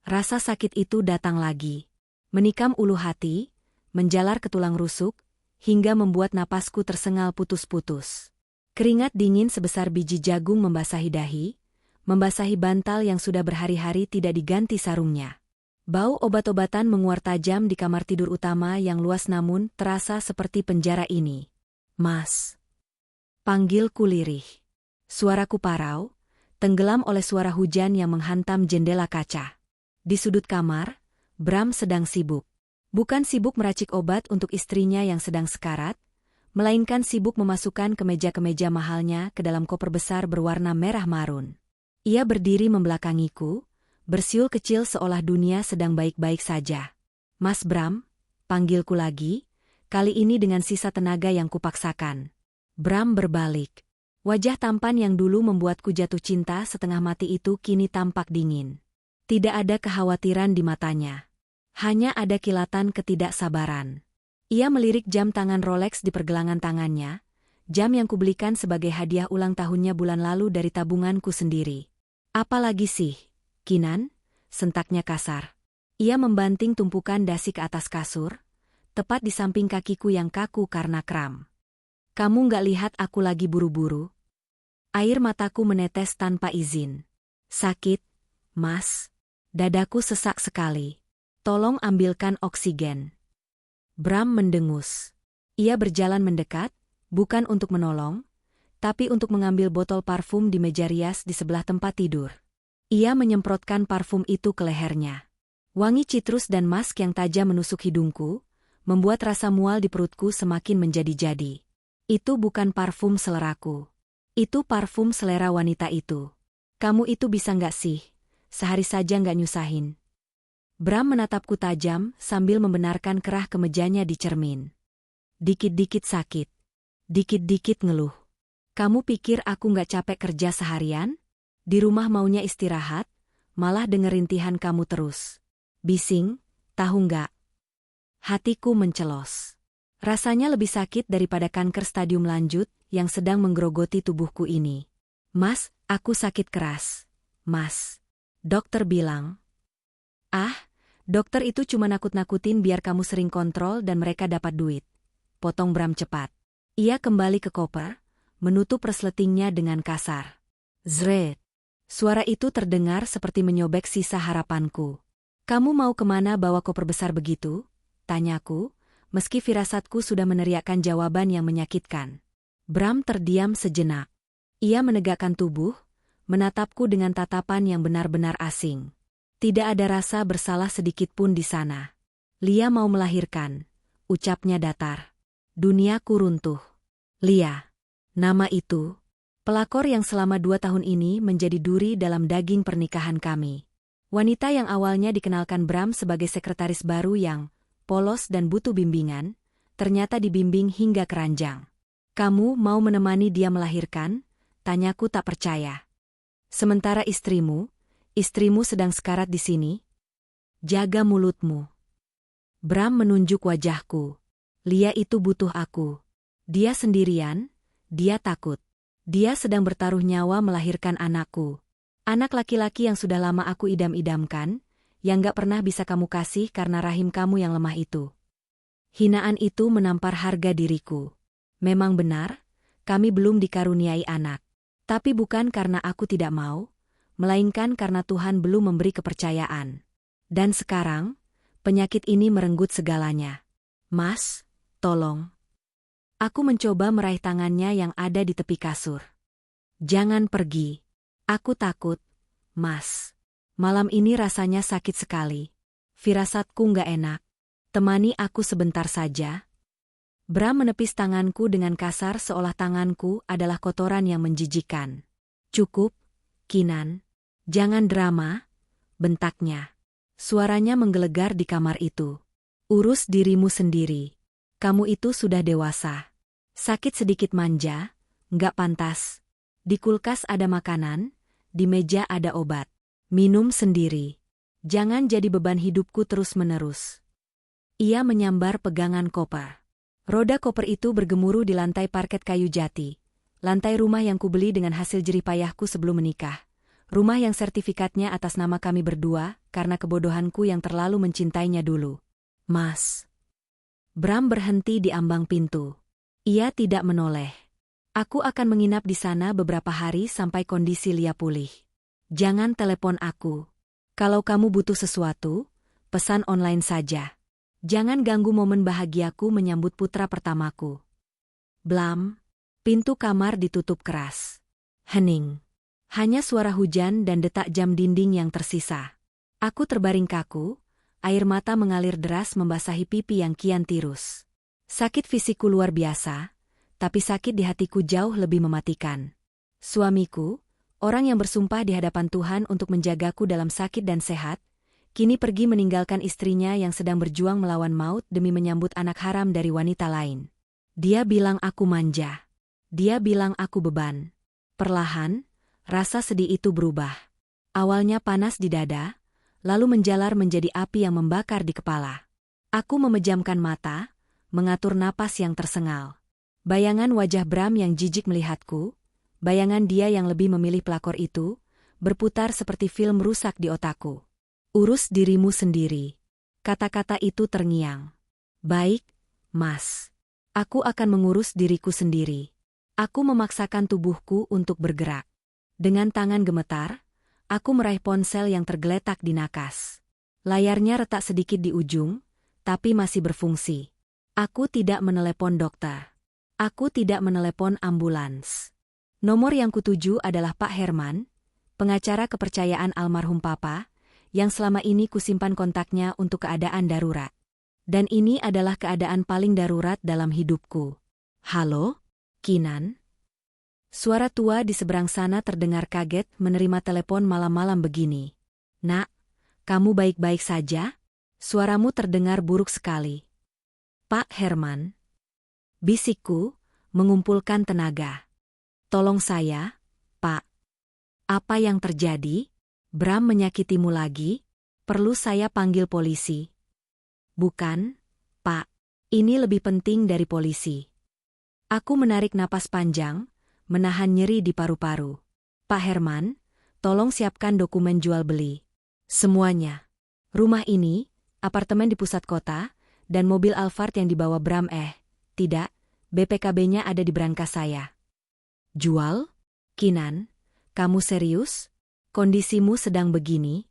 Rasa sakit itu datang lagi. Menikam ulu hati, menjalar ke tulang rusuk, hingga membuat napasku tersengal putus-putus. Keringat dingin sebesar biji jagung membasahi dahi, membasahi bantal yang sudah berhari-hari tidak diganti sarungnya. Bau obat-obatan menguar tajam di kamar tidur utama yang luas namun terasa seperti penjara ini. "Mas." Panggilku lirih. Suaraku parau, tenggelam oleh suara hujan yang menghantam jendela kaca. Di sudut kamar, Bram sedang sibuk. Bukan sibuk meracik obat untuk istrinya yang sedang sekarat, melainkan sibuk memasukkan kemeja-kemeja mahalnya ke dalam koper besar berwarna merah marun. Ia berdiri membelakangiku, bersiul kecil seolah dunia sedang baik-baik saja. "Mas Bram," panggilku lagi, kali ini dengan sisa tenaga yang kupaksakan. Bram berbalik. Wajah tampan yang dulu membuatku jatuh cinta setengah mati itu kini tampak dingin. Tidak ada kekhawatiran di matanya. Hanya ada kilatan ketidaksabaran. Ia melirik jam tangan Rolex di pergelangan tangannya, jam yang kubelikan sebagai hadiah ulang tahunnya bulan lalu dari tabunganku sendiri. "Apa lagi sih, Kinan?" sentaknya kasar. Ia membanting tumpukan dasi ke atas kasur, tepat di samping kakiku yang kaku karena kram. "Kamu nggak lihat aku lagi buru-buru?" Air mataku menetes tanpa izin. "Sakit, Mas. Dadaku sesak sekali. Tolong ambilkan oksigen." Bram mendengus. Ia berjalan mendekat, bukan untuk menolong, tapi untuk mengambil botol parfum di meja rias di sebelah tempat tidur. Ia menyemprotkan parfum itu ke lehernya. Wangi citrus dan mask yang tajam menusuk hidungku, membuat rasa mual di perutku semakin menjadi-jadi. Itu bukan parfum seleraku. Itu parfum selera wanita itu. "Kamu itu bisa nggak sih? Sehari saja nggak nyusahin." Bram menatapku tajam sambil membenarkan kerah kemejanya di cermin. "Dikit-dikit sakit. Dikit-dikit ngeluh. Kamu pikir aku nggak capek kerja seharian? Di rumah maunya istirahat, malah denger rintihan kamu terus. Bising, tahu nggak?" Hatiku mencelos. Rasanya lebih sakit daripada kanker stadium lanjut yang sedang menggerogoti tubuhku ini. "Mas, aku sakit keras. Mas. Dokter bilang." "Ah, dokter itu cuma nakut-nakutin biar kamu sering kontrol dan mereka dapat duit." Potong Bram cepat. Ia kembali ke koper, menutup resletingnya dengan kasar. Zret. Suara itu terdengar seperti menyobek sisa harapanku. "Kamu mau kemana bawa koper besar begitu?" tanyaku, meski firasatku sudah meneriakkan jawaban yang menyakitkan. Bram terdiam sejenak. Ia menegakkan tubuh, menatapku dengan tatapan yang benar-benar asing. Tidak ada rasa bersalah sedikit pun di sana. "Lia mau melahirkan," ucapnya datar. Duniaku runtuh. Lia. Nama itu. Pelakor yang selama 2 tahun ini menjadi duri dalam daging pernikahan kami. Wanita yang awalnya dikenalkan Bram sebagai sekretaris baru yang polos dan butuh bimbingan, ternyata dibimbing hingga keranjang. "Kamu mau menemani dia melahirkan?" tanyaku tak percaya. "Sementara istrimu sedang sekarat di sini? Jaga mulutmu." Bram menunjuk wajahku. "Lia itu butuh aku. Dia sendirian, dia takut. Dia sedang bertaruh nyawa melahirkan anakku. Anak laki-laki yang sudah lama aku idam-idamkan, yang gak pernah bisa kamu kasih karena rahim kamu yang lemah itu." Hinaan itu menampar harga diriku. Memang benar, kami belum dikaruniai anak. Tapi bukan karena aku tidak mau, melainkan karena Tuhan belum memberi kepercayaan. Dan sekarang, penyakit ini merenggut segalanya. "Mas, tolong." Aku mencoba meraih tangannya yang ada di tepi kasur. "Jangan pergi. Aku takut, Mas. Malam ini rasanya sakit sekali. Firasatku nggak enak. Temani aku sebentar saja." Bram menepis tanganku dengan kasar seolah tanganku adalah kotoran yang menjijikan. "Cukup, Kinan. Jangan drama," bentaknya. Suaranya menggelegar di kamar itu. "Urus dirimu sendiri. Kamu itu sudah dewasa. Sakit sedikit manja, nggak pantas. Di kulkas ada makanan, di meja ada obat. Minum sendiri. Jangan jadi beban hidupku terus-menerus." Ia menyambar pegangan koper. Roda koper itu bergemuruh di lantai parket kayu jati. Lantai rumah yang kubeli dengan hasil jerih payahku sebelum menikah. Rumah yang sertifikatnya atas nama kami berdua, karena kebodohanku yang terlalu mencintainya dulu. Mas. Bram berhenti di ambang pintu. Ia tidak menoleh. Aku akan menginap di sana beberapa hari sampai kondisi Lia pulih. Jangan telepon aku. Kalau kamu butuh sesuatu, pesan online saja. Jangan ganggu momen bahagiaku menyambut putra pertamaku. Blam. Pintu kamar ditutup keras. Hening. Hanya suara hujan dan detak jam dinding yang tersisa. Aku terbaring kaku, air mata mengalir deras membasahi pipi yang kian tirus. Sakit fisikku luar biasa, tapi sakit di hatiku jauh lebih mematikan. Suamiku, orang yang bersumpah di hadapan Tuhan untuk menjagaku dalam sakit dan sehat, kini pergi meninggalkan istrinya yang sedang berjuang melawan maut demi menyambut anak haram dari wanita lain. Dia bilang aku manja. Dia bilang aku beban. Perlahan, rasa sedih itu berubah. Awalnya panas di dada, lalu menjalar menjadi api yang membakar di kepala. Aku memejamkan mata, mengatur napas yang tersengal. Bayangan wajah Bram yang jijik melihatku, bayangan dia yang lebih memilih pelakor itu, berputar seperti film rusak di otakku. Urus dirimu sendiri. Kata-kata itu terngiang. Baik, Mas. Aku akan mengurus diriku sendiri. Aku memaksakan tubuhku untuk bergerak. Dengan tangan gemetar, aku meraih ponsel yang tergeletak di nakas. Layarnya retak sedikit di ujung, tapi masih berfungsi. Aku tidak menelepon dokter. Aku tidak menelepon ambulans. Nomor yang kutuju adalah Pak Herman, pengacara kepercayaan almarhum Papa, yang selama ini kusimpan kontaknya untuk keadaan darurat. Dan ini adalah keadaan paling darurat dalam hidupku. Halo, Kinan? Suara tua di seberang sana terdengar kaget menerima telepon malam-malam begini. Nak, kamu baik-baik saja? Suaramu terdengar buruk sekali. Pak Herman. Bisikku, mengumpulkan tenaga. Tolong saya, Pak. Apa yang terjadi? Bram menyakitimu lagi? Perlu saya panggil polisi? Bukan, Pak. Ini lebih penting dari polisi. Aku menarik napas panjang, menahan nyeri di paru-paru. Pak Herman, tolong siapkan dokumen jual beli. Semuanya. Rumah ini, apartemen di pusat kota, dan mobil Alphard yang dibawa Bram tidak, BPKB-nya ada di brankas saya. Jual? Kinan, kamu serius? Kondisimu sedang begini?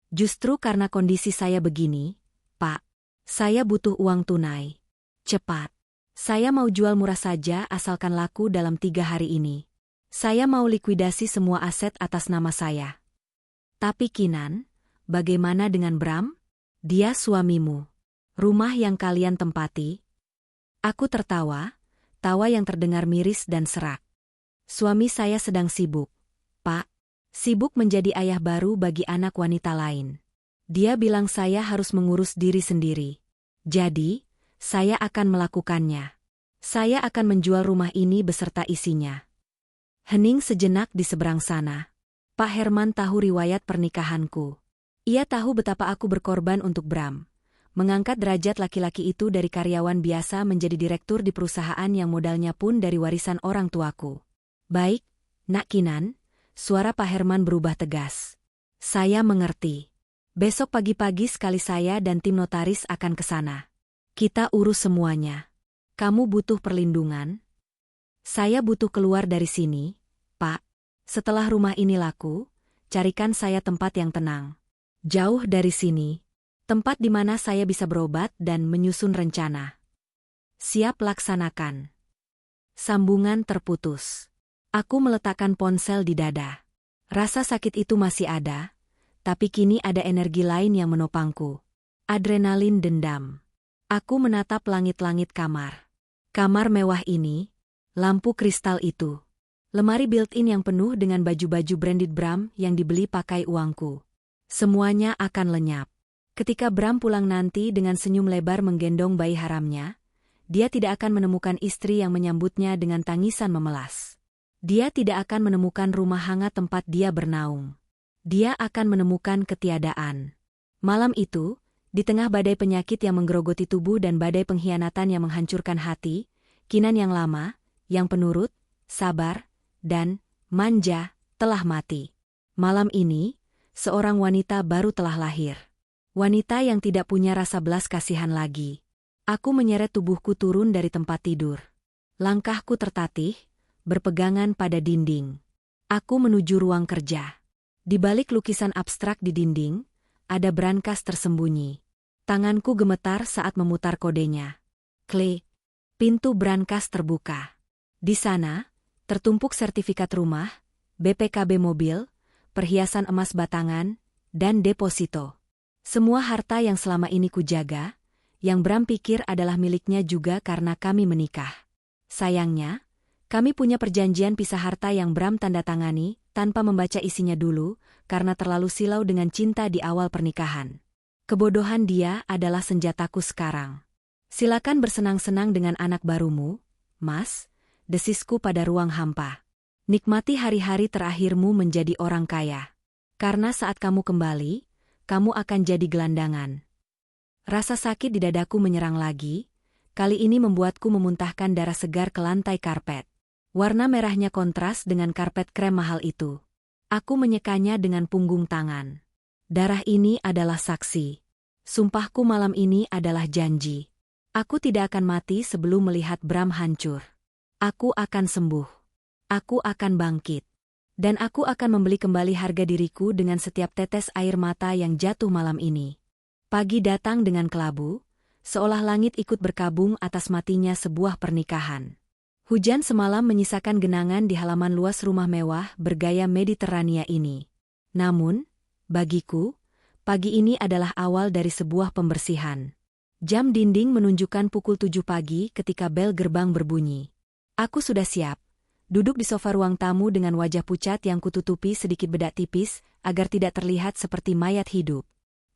Justru karena kondisi saya begini, Pak. Saya butuh uang tunai. Cepat. Saya mau jual murah saja asalkan laku dalam 3 hari ini. Saya mau likuidasi semua aset atas nama saya. Tapi Kinan, bagaimana dengan Bram? Dia suamimu. Rumah yang kalian tempati? Aku tertawa, tawa yang terdengar miris dan serak. Suami saya sedang sibuk, Pak. Sibuk menjadi ayah baru bagi anak wanita lain. Dia bilang saya harus mengurus diri sendiri. Jadi, saya akan melakukannya. Saya akan menjual rumah ini beserta isinya. Hening sejenak di seberang sana. Pak Herman tahu riwayat pernikahanku. Ia tahu betapa aku berkorban untuk Bram. Mengangkat derajat laki-laki itu dari karyawan biasa menjadi direktur di perusahaan yang modalnya pun dari warisan orang tuaku. Baik, Nak Kinan, suara Pak Herman berubah tegas. Saya mengerti. Besok pagi-pagi sekali saya dan tim notaris akan ke sana. Kita urus semuanya. Kamu butuh perlindungan? Saya butuh keluar dari sini, Pak. Setelah rumah ini laku, carikan saya tempat yang tenang. Jauh dari sini. Tempat di mana saya bisa berobat dan menyusun rencana. Siap laksanakan. Sambungan terputus. Aku meletakkan ponsel di dada. Rasa sakit itu masih ada, tapi kini ada energi lain yang menopangku. Adrenalin dendam. Aku menatap langit-langit kamar. Kamar mewah ini, lampu kristal itu. Lemari built-in yang penuh dengan baju-baju branded Bram yang dibeli pakai uangku. Semuanya akan lenyap. Ketika Bram pulang nanti dengan senyum lebar menggendong bayi haramnya, dia tidak akan menemukan istri yang menyambutnya dengan tangisan memelas. Dia tidak akan menemukan rumah hangat tempat dia bernaung. Dia akan menemukan ketiadaan. Malam itu, di tengah badai penyakit yang menggerogoti tubuh dan badai pengkhianatan yang menghancurkan hati, Kinan yang lama, yang penurut, sabar, dan manja, telah mati. Malam ini, seorang wanita baru telah lahir. Wanita yang tidak punya rasa belas kasihan lagi. Aku menyeret tubuhku turun dari tempat tidur. Langkahku tertatih, berpegangan pada dinding. Aku menuju ruang kerja. Di balik lukisan abstrak di dinding, ada brankas tersembunyi. Tanganku gemetar saat memutar kodenya. Klik. Pintu brankas terbuka. Di sana, tertumpuk sertifikat rumah, BPKB mobil, perhiasan emas batangan, dan deposito. Semua harta yang selama ini kujaga, yang Bram pikir adalah miliknya juga karena kami menikah. Sayangnya, kami punya perjanjian pisah harta yang Bram tanda tangani tanpa membaca isinya dulu karena terlalu silau dengan cinta di awal pernikahan. Kebodohan dia adalah senjataku sekarang. Silakan bersenang-senang dengan anak barumu, Mas, desisku pada ruang hampa. Nikmati hari-hari terakhirmu menjadi orang kaya. Karena saat kamu kembali, kamu akan jadi gelandangan. Rasa sakit di dadaku menyerang lagi, kali ini membuatku memuntahkan darah segar ke lantai karpet. Warna merahnya kontras dengan karpet krem mahal itu. Aku menyekanya dengan punggung tangan. Darah ini adalah saksi. Sumpahku malam ini adalah janji. Aku tidak akan mati sebelum melihat Bram hancur. Aku akan sembuh. Aku akan bangkit. Dan aku akan membeli kembali harga diriku dengan setiap tetes air mata yang jatuh malam ini. Pagi datang dengan kelabu, seolah langit ikut berkabung atas matinya sebuah pernikahan. Hujan semalam menyisakan genangan di halaman luas rumah mewah bergaya Mediterania ini. Namun, bagiku, pagi ini adalah awal dari sebuah pembersihan. Jam dinding menunjukkan pukul 7 pagi ketika bel gerbang berbunyi. Aku sudah siap. Duduk di sofa ruang tamu dengan wajah pucat yang kututupi sedikit bedak tipis agar tidak terlihat seperti mayat hidup.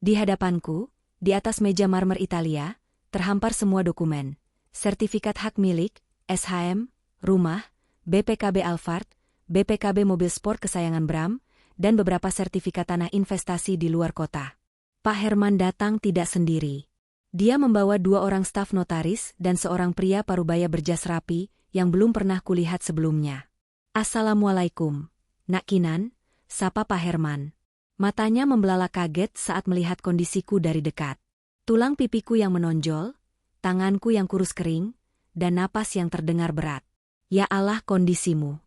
Di hadapanku, di atas meja marmer Italia, terhampar semua dokumen. Sertifikat hak milik, SHM, rumah, BPKB Alphard, BPKB mobil sport kesayangan Bram, dan beberapa sertifikat tanah investasi di luar kota. Pak Herman datang tidak sendiri. Dia membawa 2 orang staf notaris dan seorang pria parubaya berjas rapi yang belum pernah kulihat sebelumnya. Assalamualaikum, Nak Kinan, sapa Pak Herman. Matanya membelalak kaget saat melihat kondisiku dari dekat. Tulang pipiku yang menonjol, tanganku yang kurus kering, dan napas yang terdengar berat. Ya Allah, kondisimu.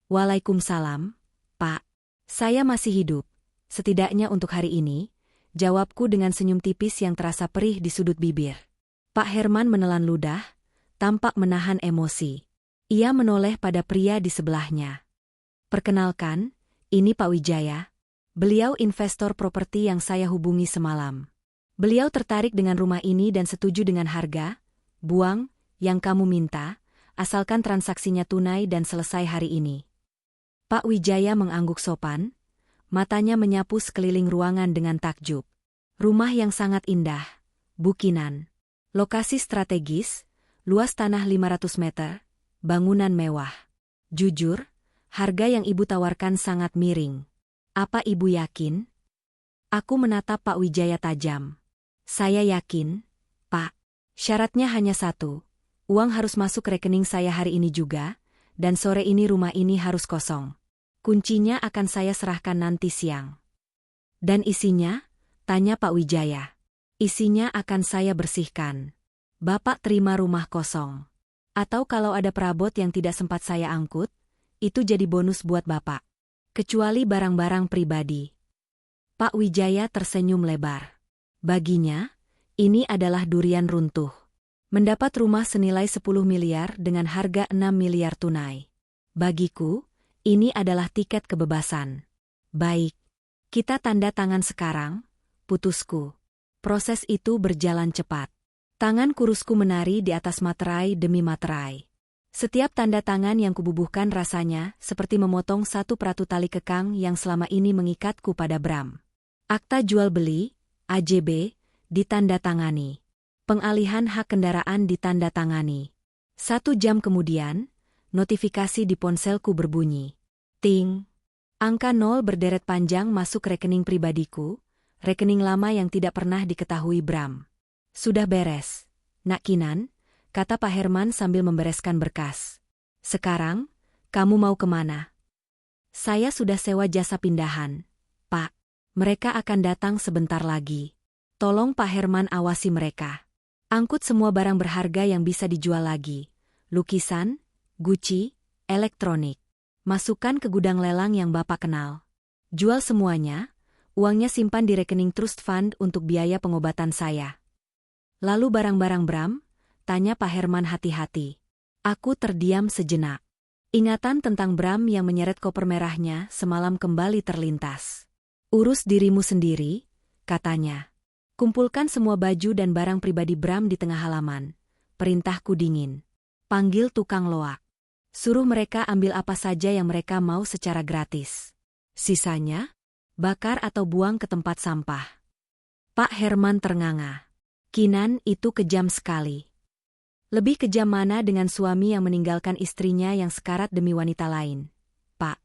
Waalaikumsalam, Pak. Saya masih hidup, setidaknya untuk hari ini, jawabku dengan senyum tipis yang terasa perih di sudut bibir. Pak Herman menelan ludah, tampak menahan emosi. Ia menoleh pada pria di sebelahnya. Perkenalkan, ini Pak Wijaya. Beliau investor properti yang saya hubungi semalam. Beliau tertarik dengan rumah ini dan setuju dengan harga, buang, yang kamu minta, asalkan transaksinya tunai dan selesai hari ini. Pak Wijaya mengangguk sopan, matanya menyapu sekeliling ruangan dengan takjub. Rumah yang sangat indah, bukinan. Lokasi strategis, luas tanah 500 meter, bangunan mewah. Jujur, harga yang ibu tawarkan sangat miring. Apa ibu yakin? Aku menatap Pak Wijaya tajam. Saya yakin, Pak. Syaratnya hanya satu. Uang harus masuk rekening saya hari ini juga, dan sore ini rumah ini harus kosong. Kuncinya akan saya serahkan nanti siang. Dan isinya? Tanya Pak Wijaya. Isinya akan saya bersihkan. Bapak terima rumah kosong. Atau kalau ada perabot yang tidak sempat saya angkut, itu jadi bonus buat Bapak. Kecuali barang-barang pribadi. Pak Wijaya tersenyum lebar. Baginya, ini adalah durian runtuh. Mendapat rumah senilai 10 miliar dengan harga 6 miliar tunai. Bagiku, ini adalah tiket kebebasan. Baik. Kita tanda tangan sekarang, putusku. Proses itu berjalan cepat. Tangan kurusku menari di atas materai demi materai. Setiap tanda tangan yang kububuhkan rasanya seperti memotong satu peratu tali kekang yang selama ini mengikatku pada Bram. Akta jual beli, AJB, ditandatangani. Pengalihan hak kendaraan ditandatangani. 1 jam kemudian, notifikasi di ponselku berbunyi. Ting. Angka 0 berderet panjang masuk rekening pribadiku, rekening lama yang tidak pernah diketahui Bram. Sudah beres, Nak Kinan, kata Pak Herman sambil membereskan berkas. Sekarang, kamu mau kemana? Saya sudah sewa jasa pindahan, Pak. Mereka akan datang sebentar lagi. Tolong Pak Herman awasi mereka. Angkut semua barang berharga yang bisa dijual lagi. Lukisan, Gucci, elektronik. Masukkan ke gudang lelang yang Bapak kenal. Jual semuanya, uangnya simpan di rekening trust fund untuk biaya pengobatan saya. Lalu barang-barang Bram? Tanya Pak Herman hati-hati. Aku terdiam sejenak. Ingatan tentang Bram yang menyeret koper merahnya semalam kembali terlintas. Urus dirimu sendiri, katanya. Kumpulkan semua baju dan barang pribadi Bram di tengah halaman. Perintahku dingin. Panggil tukang loak. Suruh mereka ambil apa saja yang mereka mau secara gratis. Sisanya, bakar atau buang ke tempat sampah. Pak Herman ternganga. Kinan itu kejam sekali. Lebih kejam mana dengan suami yang meninggalkan istrinya yang sekarat demi wanita lain, Pak?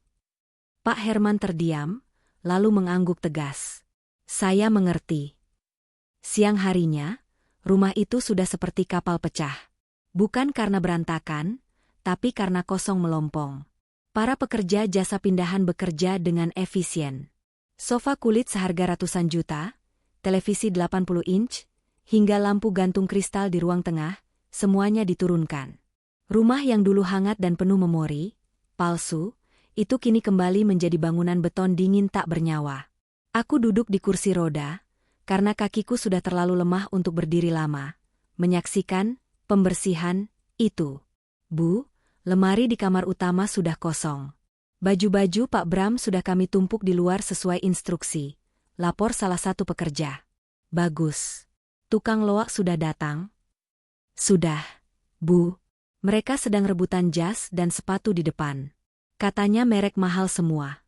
Pak Herman terdiam, lalu mengangguk tegas. Saya mengerti. Siang harinya, rumah itu sudah seperti kapal pecah. Bukan karena berantakan, tapi karena kosong melompong. Para pekerja jasa pindahan bekerja dengan efisien. Sofa kulit seharga ratusan juta, televisi 80 inch, hingga lampu gantung kristal di ruang tengah, semuanya diturunkan. Rumah yang dulu hangat dan penuh memori, palsu, itu kini kembali menjadi bangunan beton dingin tak bernyawa. Aku duduk di kursi roda, karena kakiku sudah terlalu lemah untuk berdiri lama, menyaksikan pembersihan itu. Bu, lemari di kamar utama sudah kosong. Baju-baju Pak Bram sudah kami tumpuk di luar sesuai instruksi, lapor salah satu pekerja. Bagus. Tukang loak sudah datang? Sudah, Bu. Mereka sedang rebutan jas dan sepatu di depan. Katanya merek mahal semua.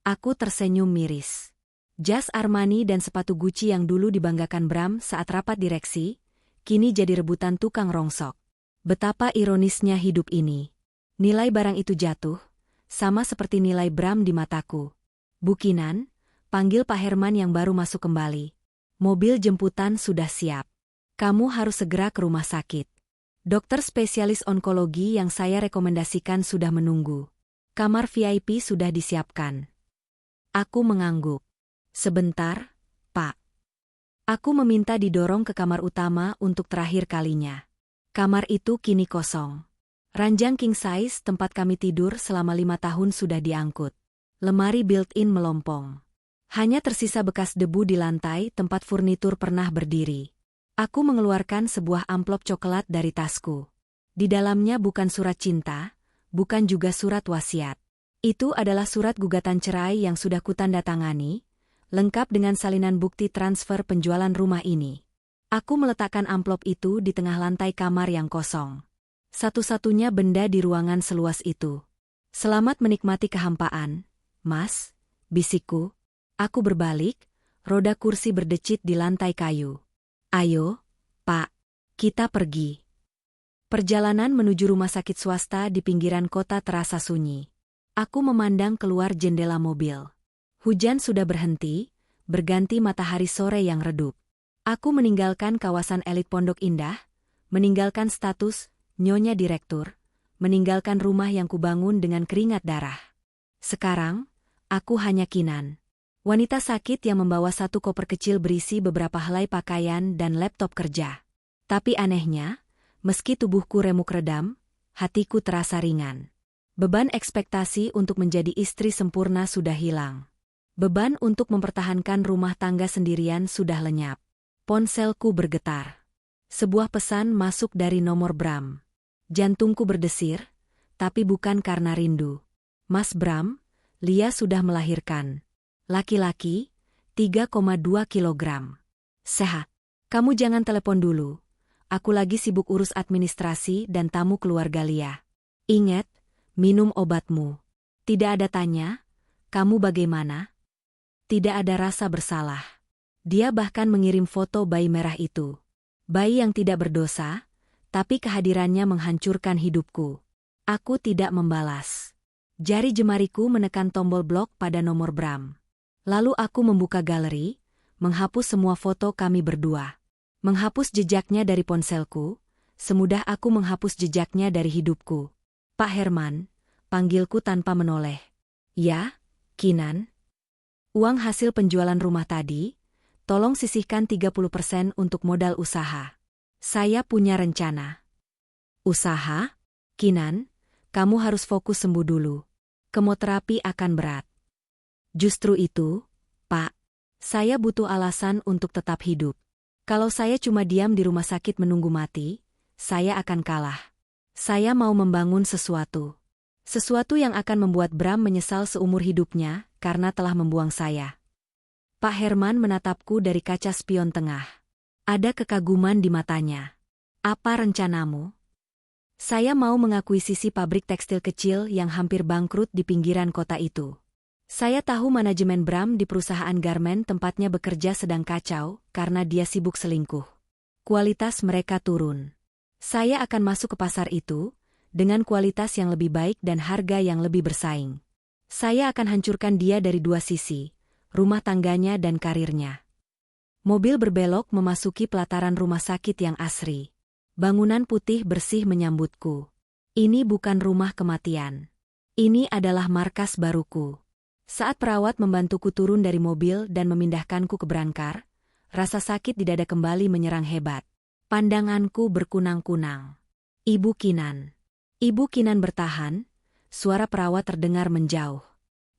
Aku tersenyum miris. Jas Armani dan sepatu Gucci yang dulu dibanggakan Bram saat rapat direksi, kini jadi rebutan tukang rongsok. Betapa ironisnya hidup ini. Nilai barang itu jatuh, sama seperti nilai Bram di mataku. Bu Kinan, panggil Pak Herman yang baru masuk kembali. Mobil jemputan sudah siap. Kamu harus segera ke rumah sakit. Dokter spesialis onkologi yang saya rekomendasikan sudah menunggu. Kamar VIP sudah disiapkan. Aku mengangguk. Sebentar, Pak. Aku meminta didorong ke kamar utama untuk terakhir kalinya. Kamar itu kini kosong. Ranjang king size tempat kami tidur selama 5 tahun sudah diangkut. Lemari built-in melompong. Hanya tersisa bekas debu di lantai tempat furnitur pernah berdiri. Aku mengeluarkan sebuah amplop coklat dari tasku. Di dalamnya bukan surat cinta, bukan juga surat wasiat. Itu adalah surat gugatan cerai yang sudah kutandatangani, lengkap dengan salinan bukti transfer penjualan rumah ini. Aku meletakkan amplop itu di tengah lantai kamar yang kosong. Satu-satunya benda di ruangan seluas itu. Selamat menikmati kehampaan, Mas, bisikku. Aku berbalik, roda kursi berdecit di lantai kayu. Ayo, Pak, kita pergi. Perjalanan menuju rumah sakit swasta di pinggiran kota terasa sunyi. Aku memandang keluar jendela mobil. Hujan sudah berhenti, berganti matahari sore yang redup. Aku meninggalkan kawasan elit Pondok Indah, meninggalkan status Nyonya Direktur, meninggalkan rumah yang kubangun dengan keringat darah. Sekarang, aku hanya Kinan. Wanita sakit yang membawa satu koper kecil berisi beberapa helai pakaian dan laptop kerja. Tapi anehnya, meski tubuhku remuk redam, hatiku terasa ringan. Beban ekspektasi untuk menjadi istri sempurna sudah hilang. Beban untuk mempertahankan rumah tangga sendirian sudah lenyap. Ponselku bergetar. Sebuah pesan masuk dari nomor Bram. Jantungku berdesir, tapi bukan karena rindu. Mas Bram, Lia sudah melahirkan. Laki-laki, 3,2 kilogram. Sehat. Kamu jangan telepon dulu. Aku lagi sibuk urus administrasi dan tamu keluarga Lia. Ingat, minum obatmu. Tidak ada tanya, kamu bagaimana? Tidak ada rasa bersalah. Dia bahkan mengirim foto bayi merah itu. Bayi yang tidak berdosa, tapi kehadirannya menghancurkan hidupku. Aku tidak membalas. Jari jemariku menekan tombol blok pada nomor Bram. Lalu aku membuka galeri, menghapus semua foto kami berdua. Menghapus jejaknya dari ponselku, semudah aku menghapus jejaknya dari hidupku. Pak Herman, panggilku tanpa menoleh. Ya, Kinan. Uang hasil penjualan rumah tadi, tolong sisihkan 30% untuk modal usaha. Saya punya rencana. Usaha? Kinan, kamu harus fokus sembuh dulu. Kemoterapi akan berat. Justru itu, Pak. Saya butuh alasan untuk tetap hidup. Kalau saya cuma diam di rumah sakit menunggu mati, saya akan kalah. Saya mau membangun sesuatu. Sesuatu yang akan membuat Bram menyesal seumur hidupnya karena telah membuang saya. Pak Herman menatapku dari kaca spion tengah. Ada kekaguman di matanya. Apa rencanamu? Saya mau mengakuisisi pabrik tekstil kecil yang hampir bangkrut di pinggiran kota itu. Saya tahu manajemen Bram di perusahaan garmen tempatnya bekerja sedang kacau karena dia sibuk selingkuh. Kualitas mereka turun. Saya akan masuk ke pasar itu dengan kualitas yang lebih baik dan harga yang lebih bersaing. Saya akan hancurkan dia dari dua sisi, rumah tangganya dan karirnya. Mobil berbelok memasuki pelataran rumah sakit yang asri. Bangunan putih bersih menyambutku. Ini bukan rumah kematian. Ini adalah markas baruku. Saat perawat membantuku turun dari mobil dan memindahkanku ke brankar, rasa sakit di dada kembali menyerang hebat. Pandanganku berkunang-kunang. Ibu Kinan. Ibu Kinan bertahan, suara perawat terdengar menjauh.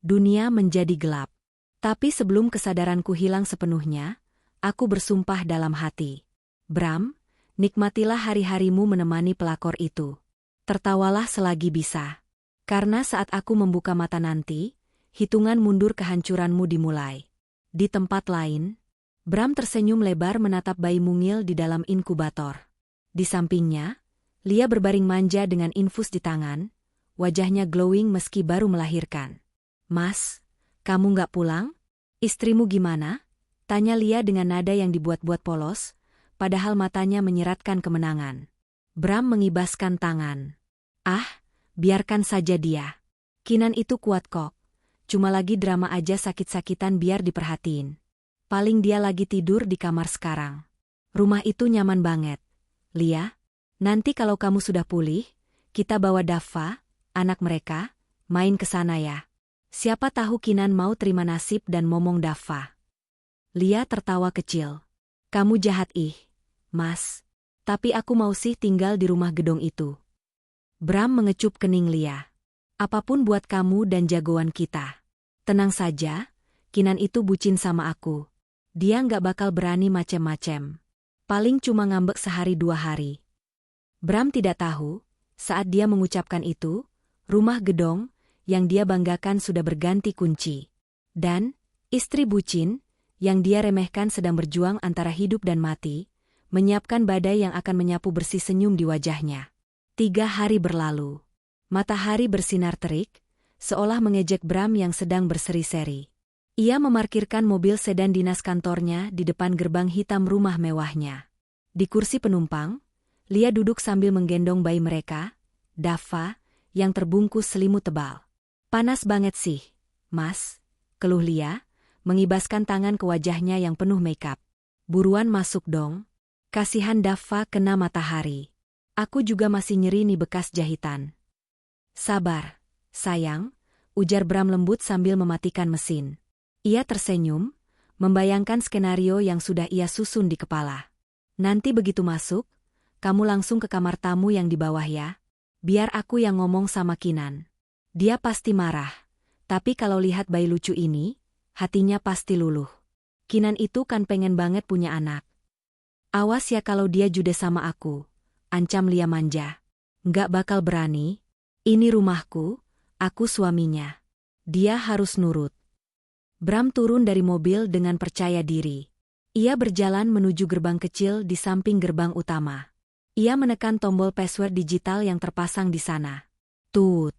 Dunia menjadi gelap. Tapi sebelum kesadaranku hilang sepenuhnya, aku bersumpah dalam hati. Bram, nikmatilah hari-harimu menemani pelakor itu. Tertawalah selagi bisa. Karena saat aku membuka mata nanti, hitungan mundur kehancuranmu dimulai. Di tempat lain, Bram tersenyum lebar menatap bayi mungil di dalam inkubator. Di sampingnya, Lia berbaring manja dengan infus di tangan, wajahnya glowing meski baru melahirkan. Mas, kamu nggak pulang? Istrimu gimana? Tanya Lia dengan nada yang dibuat-buat polos, padahal matanya menyiratkan kemenangan. Bram mengibaskan tangan. Ah, biarkan saja dia. Kinan itu kuat kok. Cuma lagi drama aja sakit-sakitan biar diperhatiin. Paling dia lagi tidur di kamar sekarang. Rumah itu nyaman banget. Lia, nanti kalau kamu sudah pulih, kita bawa Dava, anak mereka, main ke sana ya. Siapa tahu Kinan mau terima nasib dan momong Dava. Lia tertawa kecil. Kamu jahat Mas. Tapi aku mau sih tinggal di rumah gedong itu. Bram mengecup kening Lia. Apapun buat kamu dan jagoan kita. Tenang saja, Kinan itu bucin sama aku. Dia nggak bakal berani macem-macem. Paling cuma ngambek sehari 2 hari. Bram tidak tahu, saat dia mengucapkan itu, rumah gedong yang dia banggakan sudah berganti kunci. Dan, istri bucin, yang dia remehkan sedang berjuang antara hidup dan mati, menyiapkan badai yang akan menyapu bersih senyum di wajahnya. 3 hari berlalu. Matahari bersinar terik, seolah mengejek Bram yang sedang berseri-seri. Ia memarkirkan mobil sedan dinas kantornya di depan gerbang hitam rumah mewahnya. Di kursi penumpang, Lia duduk sambil menggendong bayi mereka, Dava, yang terbungkus selimut tebal. Panas banget sih, Mas, keluh Lia, mengibaskan tangan ke wajahnya yang penuh makeup. Buruan masuk dong. Kasihan Dava kena matahari. Aku juga masih nyeri nih bekas jahitan. Sabar, sayang, ujar Bram lembut sambil mematikan mesin. Ia tersenyum, membayangkan skenario yang sudah ia susun di kepala. Nanti begitu masuk, kamu langsung ke kamar tamu yang di bawah ya. Biar aku yang ngomong sama Kinan. Dia pasti marah, tapi kalau lihat bayi lucu ini, hatinya pasti luluh. Kinan itu kan pengen banget punya anak. Awas ya kalau dia judes sama aku, ancam Lia manja. Nggak bakal berani, ini rumahku, aku suaminya. Dia harus nurut. Bram turun dari mobil dengan percaya diri. Ia berjalan menuju gerbang kecil di samping gerbang utama. Ia menekan tombol password digital yang terpasang di sana. Tut,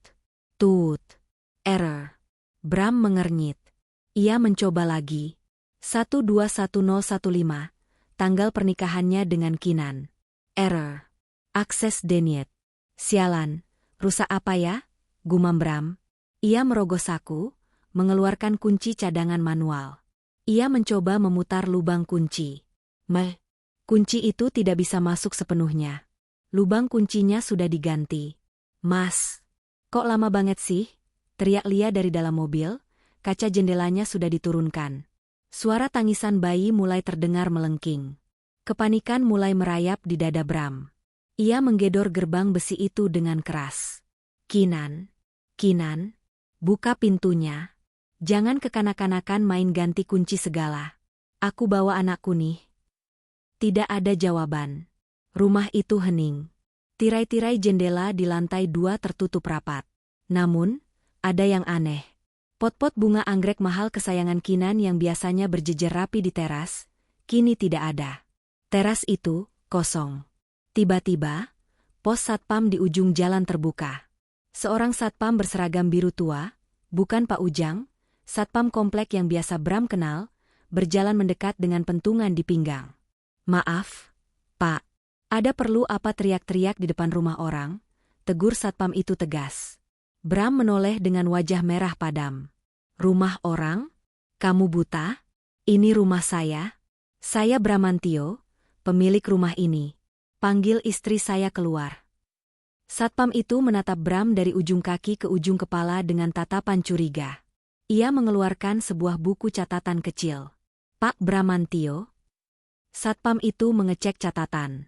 error. Bram mengernyit. Ia mencoba lagi. 121015, tanggal pernikahannya dengan Kinan. Error. Akses denied. Sialan, rusak apa ya? Gumam Bram. Ia merogoh saku, mengeluarkan kunci cadangan manual. Ia mencoba memutar lubang kunci. Kunci itu tidak bisa masuk sepenuhnya. Lubang kuncinya sudah diganti. Mas, kok lama banget sih? teriak Lia dari dalam mobil, kaca jendelanya sudah diturunkan. Suara tangisan bayi mulai terdengar melengking. Kepanikan mulai merayap di dada Bram. Ia menggedor gerbang besi itu dengan keras. Kinan, buka pintunya. Jangan kekanak-kanakan main ganti kunci segala. Aku bawa anakku nih. Tidak ada jawaban. Rumah itu hening. Tirai-tirai jendela di lantai 2 tertutup rapat. Namun, ada yang aneh. Pot-pot bunga anggrek mahal kesayangan Kinan yang biasanya berjejer rapi di teras, kini tidak ada. Teras itu kosong. Tiba-tiba, pos satpam di ujung jalan terbuka. Seorang satpam berseragam biru tua, bukan Pak Ujang, satpam komplek yang biasa Bram kenal, berjalan mendekat dengan pentungan di pinggang. Maaf, Pak. Ada perlu apa teriak-teriak di depan rumah orang? Tegur satpam itu tegas. Bram menoleh dengan wajah merah padam. Rumah orang? Kamu buta? Ini rumah saya. Saya Bramantio, pemilik rumah ini. Panggil istri saya keluar. Satpam itu menatap Bram dari ujung kaki ke ujung kepala dengan tatapan curiga. Ia mengeluarkan sebuah buku catatan kecil. Pak Bramantio? Satpam itu mengecek catatan.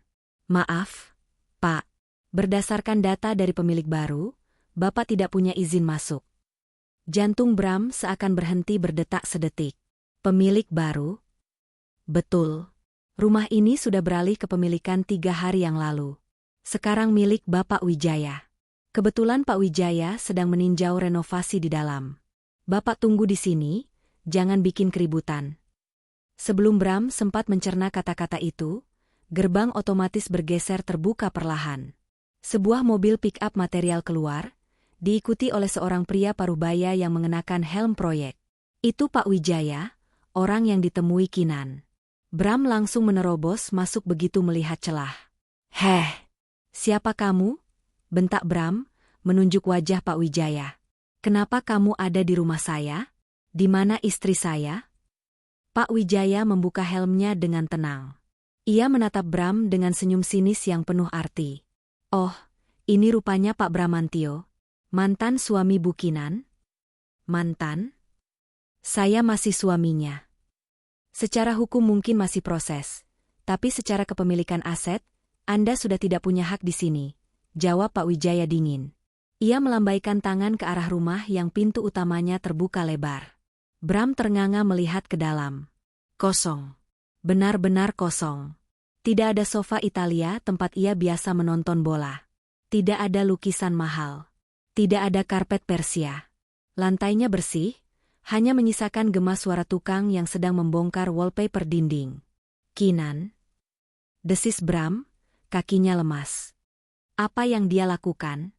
Maaf, Pak. Berdasarkan data dari pemilik baru, Bapak tidak punya izin masuk. Jantung Bram seakan berhenti berdetak sedetik. Pemilik baru? Betul. Rumah ini sudah beralih ke pemilikan 3 hari yang lalu. Sekarang milik Bapak Wijaya. Kebetulan Pak Wijaya sedang meninjau renovasi di dalam. Bapak tunggu di sini, jangan bikin keributan. Sebelum Bram sempat mencerna kata-kata itu, gerbang otomatis bergeser terbuka perlahan. Sebuah mobil pick-up material keluar, diikuti oleh seorang pria paruhbaya yang mengenakan helm proyek. Itu Pak Wijaya, orang yang ditemui Kinan. Bram langsung menerobos masuk begitu melihat celah. Heh, siapa kamu? Bentak Bram, menunjuk wajah Pak Wijaya. Kenapa kamu ada di rumah saya? Di mana istri saya? Pak Wijaya membuka helmnya dengan tenang. Ia menatap Bram dengan senyum sinis yang penuh arti. Oh, ini rupanya Pak Bramantio. Mantan suami Bu Kinan? Mantan? Saya masih suaminya. Secara hukum mungkin masih proses, tapi secara kepemilikan aset, Anda sudah tidak punya hak di sini, jawab Pak Wijaya dingin. Ia melambaikan tangan ke arah rumah yang pintu utamanya terbuka lebar. Bram ternganga melihat ke dalam. Kosong. Benar-benar kosong. Tidak ada sofa Italia tempat ia biasa menonton bola. Tidak ada lukisan mahal. Tidak ada karpet Persia. Lantainya bersih, hanya menyisakan gema suara tukang yang sedang membongkar wallpaper dinding. Kinan? Desis Bram, kakinya lemas. Apa yang dia lakukan?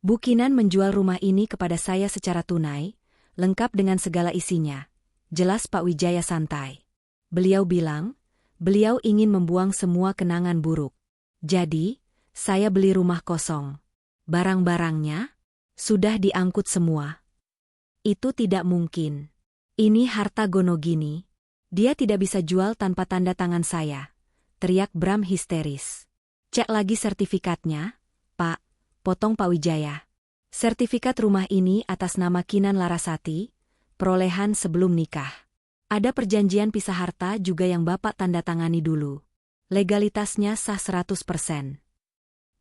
Bu Kinan menjual rumah ini kepada saya secara tunai, lengkap dengan segala isinya. Jelas Pak Wijaya santai. Beliau bilang, beliau ingin membuang semua kenangan buruk. Jadi, saya beli rumah kosong. Barang-barangnya sudah diangkut semua. Itu tidak mungkin. Ini harta Gonogini. Dia tidak bisa jual tanpa tanda tangan saya. Teriak Bram histeris. Cek lagi sertifikatnya, Pak, potong Pak Wijaya. Sertifikat rumah ini atas nama Kinan Larasati, perolehan sebelum nikah. Ada perjanjian pisah harta juga yang Bapak tanda tangani dulu. Legalitasnya sah 100%.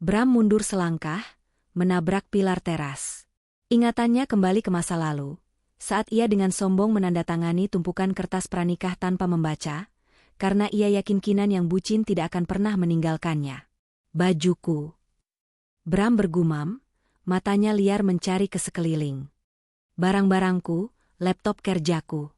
Bram mundur selangkah, menabrak pilar teras. Ingatannya kembali ke masa lalu, saat ia dengan sombong menandatangani tumpukan kertas pranikah tanpa membaca, karena ia yakin Kinan yang bucin tidak akan pernah meninggalkannya. Bajuku. Bram bergumam, matanya liar mencari ke sekeliling. Barang-barangku, laptop kerjaku.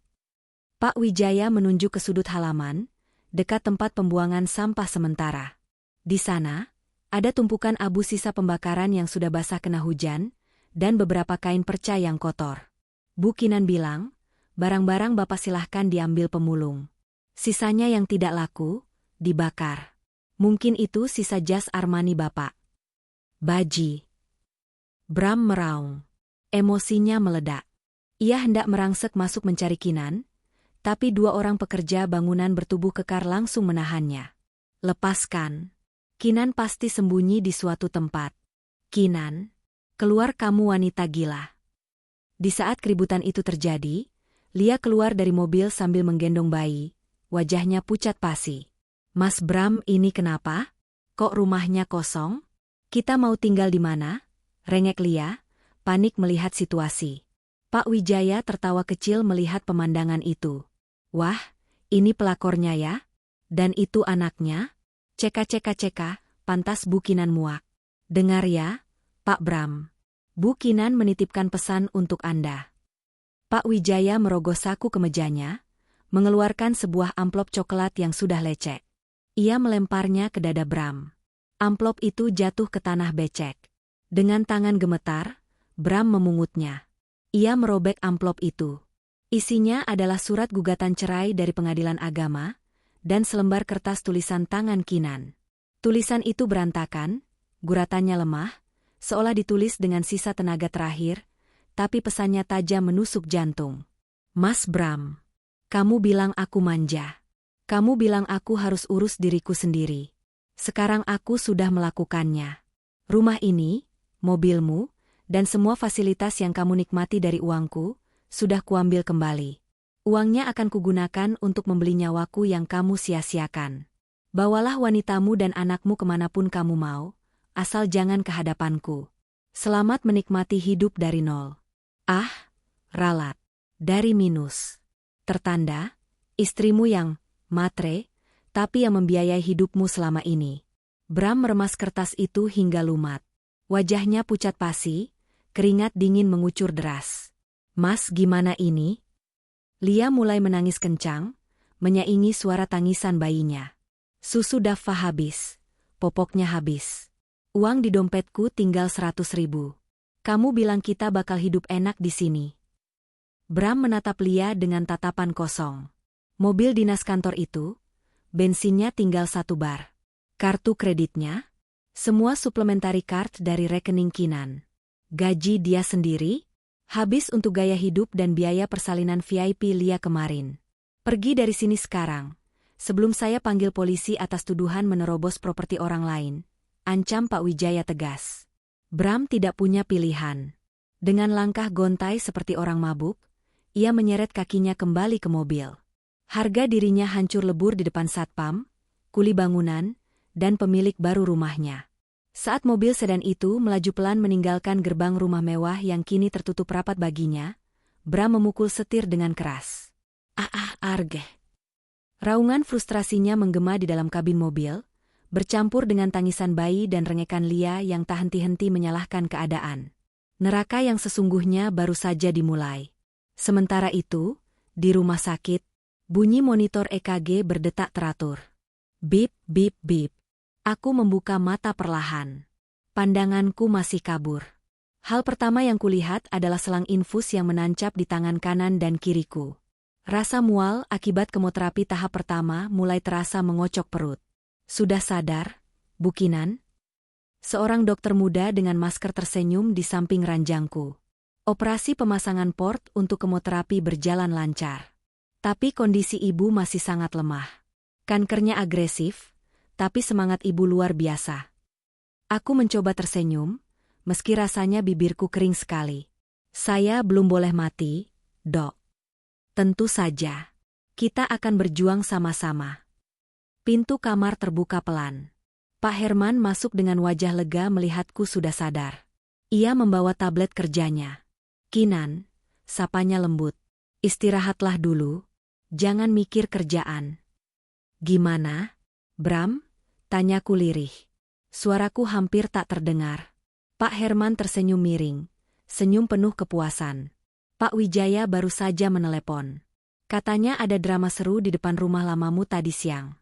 Pak Wijaya menunjuk ke sudut halaman, dekat tempat pembuangan sampah sementara. Di sana, ada tumpukan abu sisa pembakaran yang sudah basah kena hujan, dan beberapa kain perca yang kotor. Bu Kinan bilang, barang-barang Bapak silahkan diambil pemulung. Sisanya yang tidak laku, dibakar. Mungkin itu sisa jas Armani Bapak. Baji. Bram meraung. Emosinya meledak. Ia hendak merangsek masuk mencari Kinan, tapi 2 orang pekerja bangunan bertubuh kekar langsung menahannya. Lepaskan. Kinan pasti sembunyi di suatu tempat. Kinan, keluar kamu wanita gila. Di saat keributan itu terjadi, Lia keluar dari mobil sambil menggendong bayi, wajahnya pucat pasi. "Mas Bram, ini kenapa? Kok rumahnya kosong? Kita mau tinggal di mana?" rengek Lia, panik melihat situasi. Pak Wijaya tertawa kecil melihat pemandangan itu. "Wah, ini pelakornya ya? Dan itu anaknya? Ceka, pantas Bu Kinan muak. Dengar ya, Pak Bram. Bu Kinan menitipkan pesan untuk Anda." Pak Wijaya merogoh saku kemejanya, mengeluarkan sebuah amplop coklat yang sudah lecek. Ia melemparnya ke dada Bram. Amplop itu jatuh ke tanah becek. Dengan tangan gemetar, Bram memungutnya. Ia merobek amplop itu. Isinya adalah surat gugatan cerai dari pengadilan agama, dan selembar kertas tulisan tangan Kinan. Tulisan itu berantakan, guratannya lemah, seolah ditulis dengan sisa tenaga terakhir, tapi pesannya tajam menusuk jantung. "Mas Bram, kamu bilang aku manja. Kamu bilang aku harus urus diriku sendiri. Sekarang aku sudah melakukannya. Rumah ini, mobilmu, dan semua fasilitas yang kamu nikmati dari uangku, sudah kuambil kembali. Uangnya akan kugunakan untuk membeli nyawaku yang kamu sia-siakan. Bawalah wanitamu dan anakmu kemanapun kamu mau, asal jangan ke hadapanku. Selamat menikmati hidup dari nol." Ah, ralat. Dari minus. Tertanda, istrimu yang matre, tapi yang membiayai hidupmu selama ini. Bram meremas kertas itu hingga lumat. Wajahnya pucat pasi, keringat dingin mengucur deras. "Mas, gimana ini?" Lia mulai menangis kencang, menyaingi suara tangisan bayinya. "Susu Daffa habis, popoknya habis. Uang di dompetku tinggal 100.000. Kamu bilang kita bakal hidup enak di sini." Bram menatap Lia dengan tatapan kosong. Mobil dinas kantor itu, bensinnya tinggal 1 bar. Kartu kreditnya, semua supplementary card dari rekening Kinan. Gaji dia sendiri, habis untuk gaya hidup dan biaya persalinan VIP Lia kemarin. "Pergi dari sini sekarang, sebelum saya panggil polisi atas tuduhan menerobos properti orang lain," ancam Pak Wijaya tegas. Bram tidak punya pilihan. Dengan langkah gontai seperti orang mabuk, ia menyeret kakinya kembali ke mobil. Harga dirinya hancur lebur di depan satpam, kuli bangunan, dan pemilik baru rumahnya. Saat mobil sedan itu melaju pelan meninggalkan gerbang rumah mewah yang kini tertutup rapat baginya, Bram memukul setir dengan keras. Arge. Raungan frustrasinya menggema di dalam kabin mobil, bercampur dengan tangisan bayi dan rengekan Lia yang tak henti-henti menyalahkan keadaan. Neraka yang sesungguhnya baru saja dimulai. Sementara itu, di rumah sakit, bunyi monitor EKG berdetak teratur. Bip, bip, bip. Aku membuka mata perlahan. Pandanganku masih kabur. Hal pertama yang kulihat adalah selang infus yang menancap di tangan kanan dan kiriku. Rasa mual akibat kemoterapi tahap pertama mulai terasa mengocok perut. "Sudah sadar, Bu Kinan?" Seorang dokter muda dengan masker tersenyum di samping ranjangku. Operasi pemasangan port untuk kemoterapi berjalan lancar. Tapi kondisi ibu masih sangat lemah. Kankernya agresif, tapi semangat ibu luar biasa. Aku mencoba tersenyum, meski rasanya bibirku kering sekali. "Saya belum boleh mati, Dok." "Tentu saja. Kita akan berjuang sama-sama." Pintu kamar terbuka pelan. Pak Herman masuk dengan wajah lega melihatku sudah sadar. Ia membawa tablet kerjanya. "Kinan," sapanya lembut. "Istirahatlah dulu. Jangan mikir kerjaan." "Gimana, Bram?" tanyaku lirih. Suaraku hampir tak terdengar. Pak Herman tersenyum miring, senyum penuh kepuasan. "Pak Wijaya baru saja menelepon. Katanya ada drama seru di depan rumah lamamu tadi siang."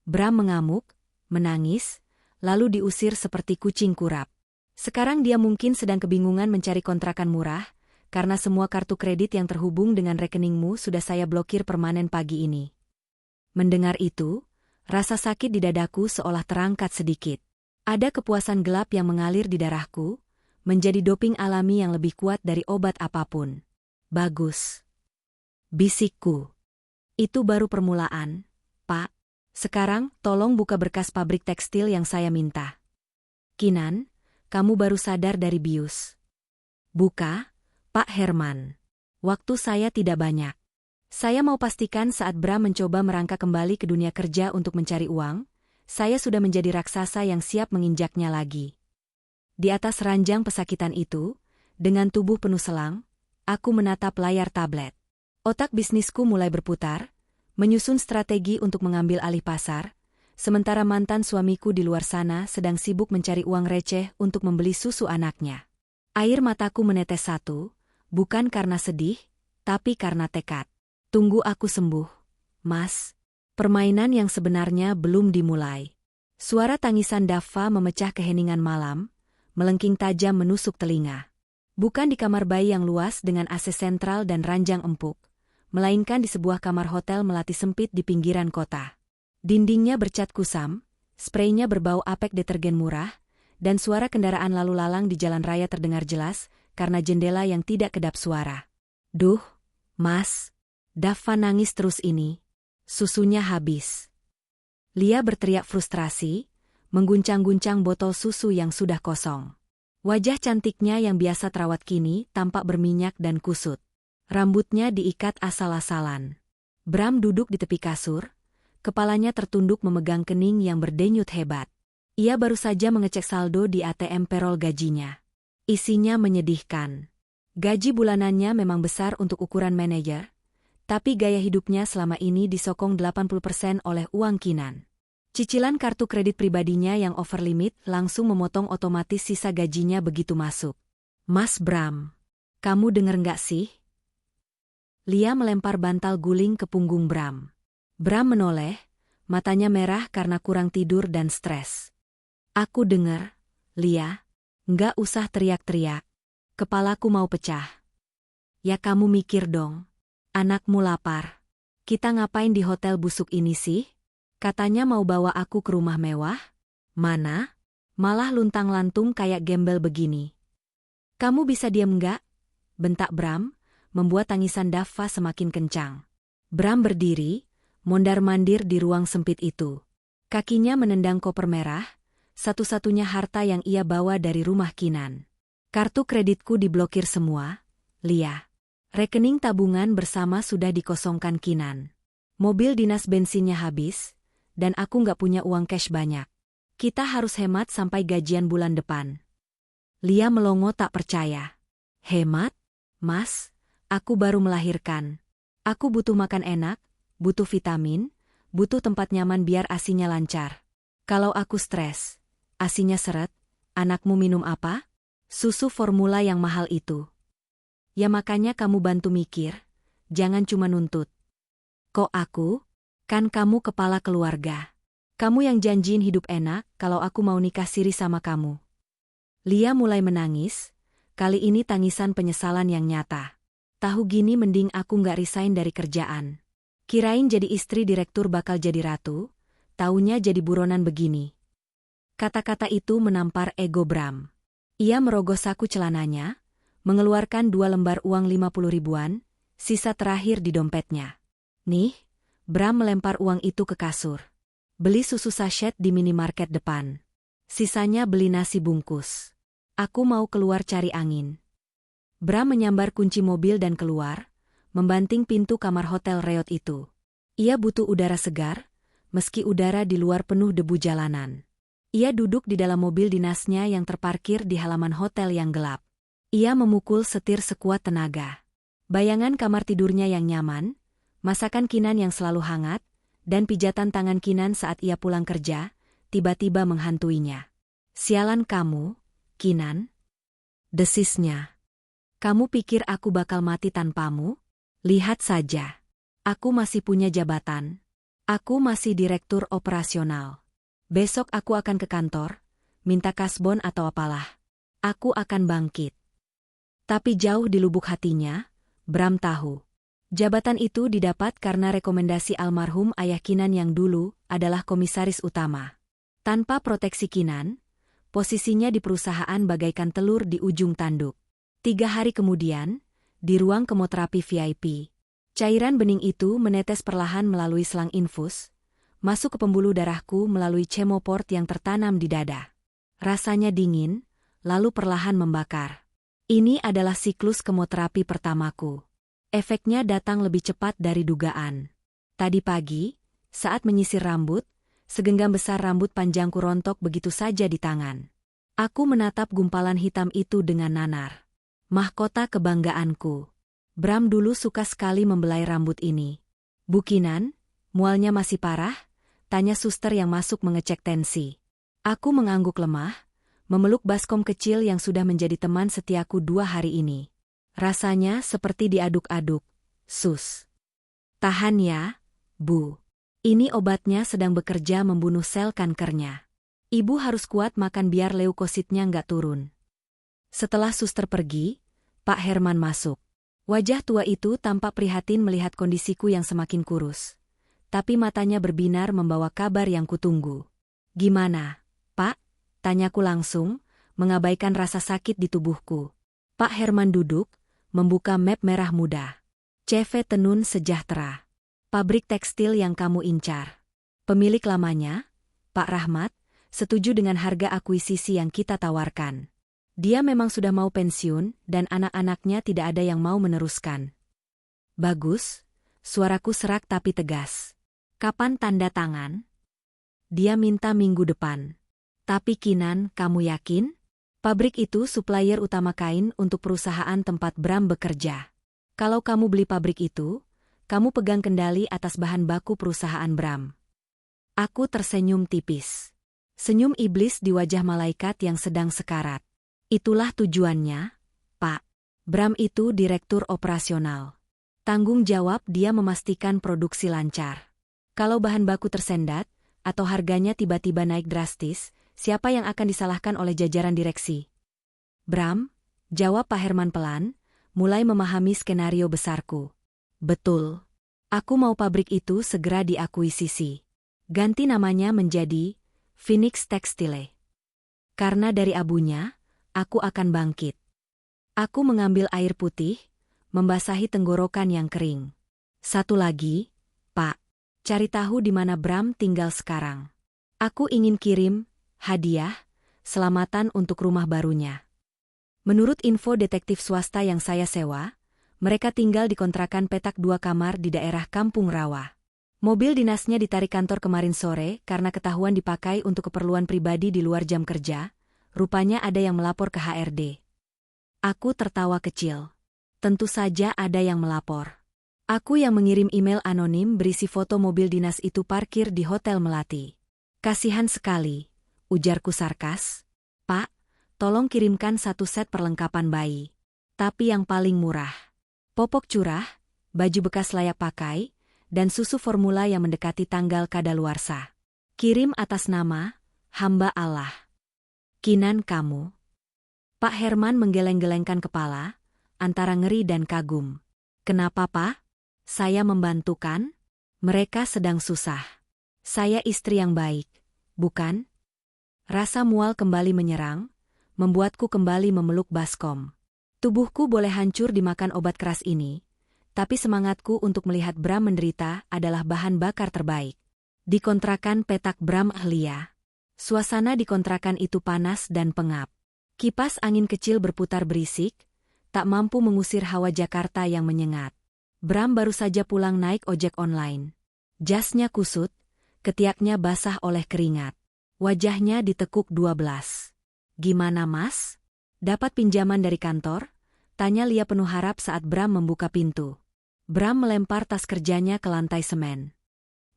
Bram mengamuk, menangis, lalu diusir seperti kucing kurap. Sekarang dia mungkin sedang kebingungan mencari kontrakan murah, karena semua kartu kredit yang terhubung dengan rekeningmu sudah saya blokir permanen pagi ini. Mendengar itu, rasa sakit di dadaku seolah terangkat sedikit. Ada kepuasan gelap yang mengalir di darahku, menjadi doping alami yang lebih kuat dari obat apapun. "Bagus," bisikku. "Itu baru permulaan, Pak. Sekarang, tolong buka berkas pabrik tekstil yang saya minta." "Kinan, kamu baru sadar dari bius." "Buka, Pak Herman. Waktu saya tidak banyak. Saya mau pastikan saat Bram mencoba merangkak kembali ke dunia kerja untuk mencari uang, saya sudah menjadi raksasa yang siap menginjaknya lagi. Di atas ranjang pesakitan itu, dengan tubuh penuh selang, aku menatap layar tablet. Otak bisnisku mulai berputar, menyusun strategi untuk mengambil alih pasar, sementara mantan suamiku di luar sana sedang sibuk mencari uang receh untuk membeli susu anaknya. Air mataku menetes satu, bukan karena sedih, tapi karena tekad. Tunggu aku sembuh, Mas. Permainan yang sebenarnya belum dimulai. Suara tangisan Dava memecah keheningan malam, melengking tajam menusuk telinga. Bukan di kamar bayi yang luas dengan AC sentral dan ranjang empuk, melainkan di sebuah kamar hotel melati sempit di pinggiran kota. Dindingnya bercat kusam, spraynya berbau apek detergen murah, dan suara kendaraan lalu lalang di jalan raya terdengar jelas karena jendela yang tidak kedap suara. Duh, Mas. Dava nangis terus ini. Susunya habis. Lia berteriak frustrasi, mengguncang-guncang botol susu yang sudah kosong. Wajah cantiknya yang biasa terawat kini tampak berminyak dan kusut. Rambutnya diikat asal-asalan. Bram duduk di tepi kasur, kepalanya tertunduk memegang kening yang berdenyut hebat. Ia baru saja mengecek saldo di ATM payroll gajinya. Isinya menyedihkan. Gaji bulanannya memang besar untuk ukuran manajer, tapi gaya hidupnya selama ini disokong 80% oleh uang Kinan. Cicilan kartu kredit pribadinya yang over limit langsung memotong otomatis sisa gajinya begitu masuk. Mas Bram, kamu denger nggak sih? Lia melempar bantal guling ke punggung Bram. Bram menoleh, matanya merah karena kurang tidur dan stres. Aku denger, Lia. Nggak usah teriak-teriak. Kepalaku mau pecah. Ya kamu mikir dong. Anakmu lapar. Kita ngapain di hotel busuk ini sih? Katanya mau bawa aku ke rumah mewah. Mana? Malah luntang-lantung kayak gembel begini. Kamu bisa diam nggak? Bentak Bram, membuat tangisan Dava semakin kencang. Bram berdiri, mondar-mandir di ruang sempit itu. Kakinya menendang koper merah, satu-satunya harta yang ia bawa dari rumah Kinan. Kartu kreditku diblokir semua, Lia. Rekening tabungan bersama sudah dikosongkan Kinan. Mobil dinas bensinnya habis, dan aku nggak punya uang cash banyak. Kita harus hemat sampai gajian bulan depan. Lia melongo tak percaya. Hemat? Mas, aku baru melahirkan. Aku butuh makan enak, butuh vitamin, butuh tempat nyaman biar ASINya lancar. Kalau aku stres, ASINya seret, anakmu minum apa? Susu formula yang mahal itu. Ya makanya kamu bantu mikir, jangan cuma nuntut. Kok aku? Kan kamu kepala keluarga. Kamu yang janjiin hidup enak kalau aku mau nikah siri sama kamu. Lia mulai menangis, kali ini tangisan penyesalan yang nyata. Tahu gini mending aku nggak resign dari kerjaan. Kirain jadi istri direktur bakal jadi ratu, taunya jadi buronan begini. Kata-kata itu menampar ego Bram. Ia merogoh saku celananya, mengeluarkan 2 lembar uang 50 ribuan, sisa terakhir di dompetnya. Nih, Bram melempar uang itu ke kasur. Beli susu sachet di minimarket depan. Sisanya beli nasi bungkus. Aku mau keluar cari angin. Bram menyambar kunci mobil dan keluar, membanting pintu kamar hotel Reot itu. Ia butuh udara segar, meski udara di luar penuh debu jalanan. Ia duduk di dalam mobil dinasnya yang terparkir di halaman hotel yang gelap. Ia memukul setir sekuat tenaga. Bayangan kamar tidurnya yang nyaman, masakan Kinan yang selalu hangat, dan pijatan tangan Kinan saat ia pulang kerja, tiba-tiba menghantuinya. Sialan kamu, Kinan. Desisnya. Kamu pikir aku bakal mati tanpamu? Lihat saja. Aku masih punya jabatan. Aku masih direktur operasional. Besok aku akan ke kantor, minta kasbon atau apalah. Aku akan bangkit. Tapi jauh di lubuk hatinya, Bram tahu. Jabatan itu didapat karena rekomendasi almarhum ayah Kinan yang dulu adalah komisaris utama. Tanpa proteksi Kinan, posisinya di perusahaan bagaikan telur di ujung tanduk. 3 hari kemudian, di ruang kemoterapi VIP, cairan bening itu menetes perlahan melalui selang infus, masuk ke pembuluh darahku melalui chemoport yang tertanam di dada. Rasanya dingin, lalu perlahan membakar. Ini adalah siklus kemoterapi pertamaku. Efeknya datang lebih cepat dari dugaan. Tadi pagi, saat menyisir rambut, segenggam besar rambut panjangku rontok begitu saja di tangan. Aku menatap gumpalan hitam itu dengan nanar. Mahkota kebanggaanku. Bram dulu suka sekali membelai rambut ini. "Bukinan, mualnya masih parah?" tanya suster yang masuk mengecek tensi. Aku mengangguk lemah, memeluk baskom kecil yang sudah menjadi teman setiaku 2 hari ini. Rasanya seperti diaduk-aduk. "Sus. Tahan ya, Bu. Ini obatnya sedang bekerja membunuh sel kankernya. Ibu harus kuat makan biar leukositnya nggak turun." Setelah suster pergi, Pak Herman masuk. Wajah tua itu tampak prihatin melihat kondisiku yang semakin kurus. Tapi matanya berbinar membawa kabar yang kutunggu. "Gimana, Pak?" tanyaku langsung, mengabaikan rasa sakit di tubuhku. Pak Herman duduk, membuka map merah muda. "CV Tenun Sejahtera. Pabrik tekstil yang kamu incar. Pemilik lamanya, Pak Rahmat, setuju dengan harga akuisisi yang kita tawarkan. Dia memang sudah mau pensiun dan anak-anaknya tidak ada yang mau meneruskan." "Bagus," suaraku serak tapi tegas. "Kapan tanda tangan?" Dia minta minggu depan. "Tapi Kinan, kamu yakin? Pabrik itu supplier utama kain untuk perusahaan tempat Bram bekerja. Kalau kamu beli pabrik itu, kamu pegang kendali atas bahan baku perusahaan Bram." Aku tersenyum tipis. Senyum iblis di wajah malaikat yang sedang sekarat. "Itulah tujuannya, Pak. Bram itu direktur operasional. Tanggung jawab dia memastikan produksi lancar. Kalau bahan baku tersendat, atau harganya tiba-tiba naik drastis, siapa yang akan disalahkan oleh jajaran direksi?" "Bram," jawab Pak Herman pelan, mulai memahami skenario besarku. "Betul. Aku mau pabrik itu segera diakuisisi. Ganti namanya menjadi Phoenix Textile. Karena dari abunya, aku akan bangkit." Aku mengambil air putih, membasahi tenggorokan yang kering. "Satu lagi, Pak. Cari tahu di mana Bram tinggal sekarang. Aku ingin kirim hadiah, selamatan untuk rumah barunya." Menurut info detektif swasta yang saya sewa, mereka tinggal di kontrakan petak 2 kamar di daerah Kampung Rawa. Mobil dinasnya ditarik kantor kemarin sore karena ketahuan dipakai untuk keperluan pribadi di luar jam kerja. Rupanya ada yang melapor ke HRD. Aku tertawa kecil. Tentu saja ada yang melapor. Aku yang mengirim email anonim berisi foto mobil dinas itu parkir di Hotel Melati. "Kasihan sekali," ujarku sarkas. "Pak, tolong kirimkan 1 set perlengkapan bayi. Tapi yang paling murah. Popok curah, baju bekas layak pakai, dan susu formula yang mendekati tanggal kadaluarsa. Kirim atas nama hamba Allah. Kinan kamu." Pak Herman menggeleng-gelengkan kepala, antara ngeri dan kagum. "Kenapa, Pak? Saya membantu kan? Mereka sedang susah. Saya istri yang baik, bukan?" Rasa mual kembali menyerang, membuatku kembali memeluk baskom. Tubuhku boleh hancur dimakan obat keras ini, tapi semangatku untuk melihat Bram menderita adalah bahan bakar terbaik. Di kontrakan petak Bram Ahlia. Suasana di kontrakan itu panas dan pengap. Kipas angin kecil berputar berisik, tak mampu mengusir hawa Jakarta yang menyengat. Bram baru saja pulang naik ojek online. Jasnya kusut, ketiaknya basah oleh keringat. Wajahnya ditekuk 12. "Gimana, Mas? Dapat pinjaman dari kantor?" tanya Lia penuh harap saat Bram membuka pintu. Bram melempar tas kerjanya ke lantai semen.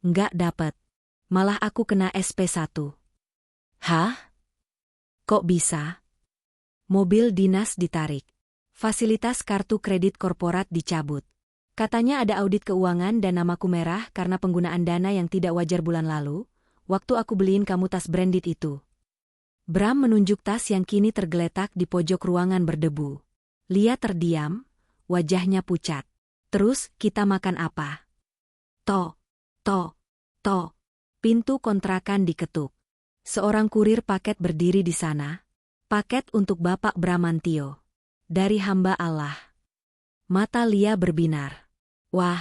"Nggak dapet. Malah aku kena SP1. "Hah? Kok bisa?" Mobil dinas ditarik. Fasilitas kartu kredit korporat dicabut. Katanya ada audit keuangan dan namaku merah karena penggunaan dana yang tidak wajar bulan lalu, waktu aku beliin kamu tas branded itu. Bram menunjuk tas yang kini tergeletak di pojok ruangan berdebu. Lia terdiam, wajahnya pucat. "Terus, kita makan apa?" "Tok, tok, tok." Pintu kontrakan diketuk. Seorang kurir paket berdiri di sana. "Paket untuk Bapak Bramantio. Dari hamba Allah." Mata Lia berbinar. "Wah,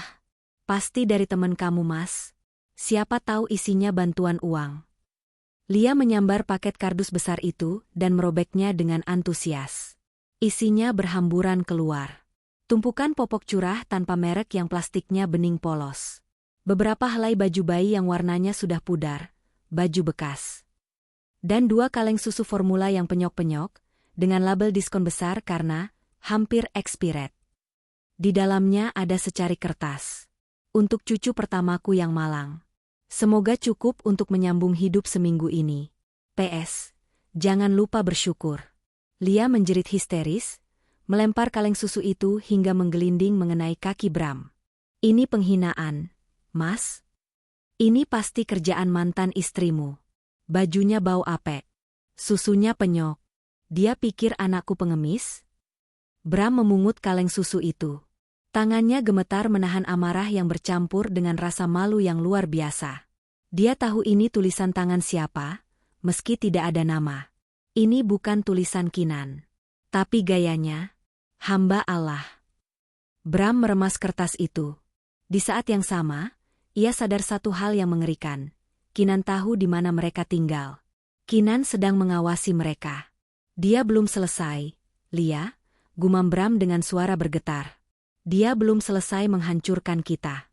pasti dari teman kamu, Mas. Siapa tahu isinya bantuan uang." Lia menyambar paket kardus besar itu dan merobeknya dengan antusias. Isinya berhamburan keluar. Tumpukan popok curah tanpa merek yang plastiknya bening polos. Beberapa helai baju bayi yang warnanya sudah pudar, baju bekas. Dan 2 kaleng susu formula yang penyok-penyok, dengan label diskon besar karena hampir expired. Di dalamnya ada secari kertas. Untuk cucu pertamaku yang malang. Semoga cukup untuk menyambung hidup seminggu ini. PS. Jangan lupa bersyukur. Lia menjerit histeris, melempar kaleng susu itu hingga menggelinding mengenai kaki Bram. Ini penghinaan, Mas. Ini pasti kerjaan mantan istrimu. Bajunya bau apek. Susunya penyok. Dia pikir anakku pengemis? Bram memungut kaleng susu itu. Tangannya gemetar menahan amarah yang bercampur dengan rasa malu yang luar biasa. Dia tahu ini tulisan tangan siapa, meski tidak ada nama. Ini bukan tulisan Kinan. Tapi gayanya, hamba Allah. Bram meremas kertas itu. Di saat yang sama, ia sadar satu hal yang mengerikan. Kinan tahu di mana mereka tinggal. Kinan sedang mengawasi mereka. Dia belum selesai, Lia, gumam Bram dengan suara bergetar. Dia belum selesai menghancurkan kita.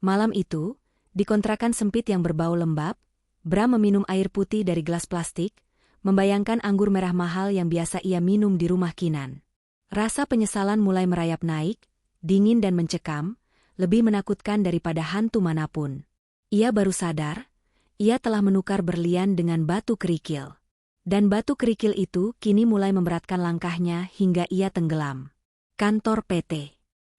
Malam itu, di kontrakan sempit yang berbau lembab, Bram meminum air putih dari gelas plastik, membayangkan anggur merah mahal yang biasa ia minum di rumah Kinan. Rasa penyesalan mulai merayap naik, dingin dan mencekam, lebih menakutkan daripada hantu manapun. Ia baru sadar, ia telah menukar berlian dengan batu kerikil. Dan batu kerikil itu kini mulai memberatkan langkahnya hingga ia tenggelam. Kantor PT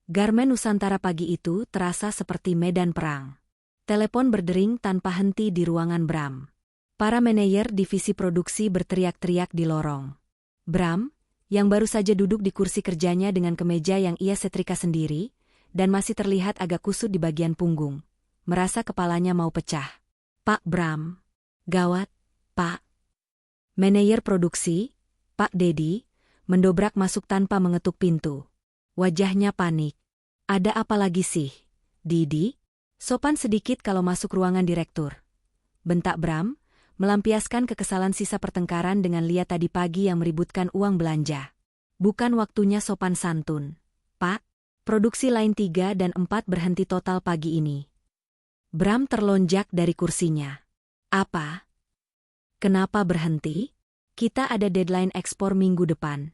Garmen Nusantara pagi itu terasa seperti medan perang. Telepon berdering tanpa henti di ruangan Bram. Para manajer divisi produksi berteriak-teriak di lorong. Bram, yang baru saja duduk di kursi kerjanya dengan kemeja yang ia setrika sendiri, dan masih terlihat agak kusut di bagian punggung, merasa kepalanya mau pecah. Pak Bram. Gawat, Pak. Manajer produksi, Pak Dedi, mendobrak masuk tanpa mengetuk pintu. Wajahnya panik. Ada apa lagi sih, Didi? Sopan sedikit kalau masuk ruangan direktur. Bentak Bram, melampiaskan kekesalan sisa pertengkaran dengan Lia tadi pagi yang meributkan uang belanja. Bukan waktunya sopan santun. Pak, produksi line 3 dan 4 berhenti total pagi ini. Bram terlonjak dari kursinya. Apa? Kenapa berhenti? Kita ada deadline ekspor minggu depan.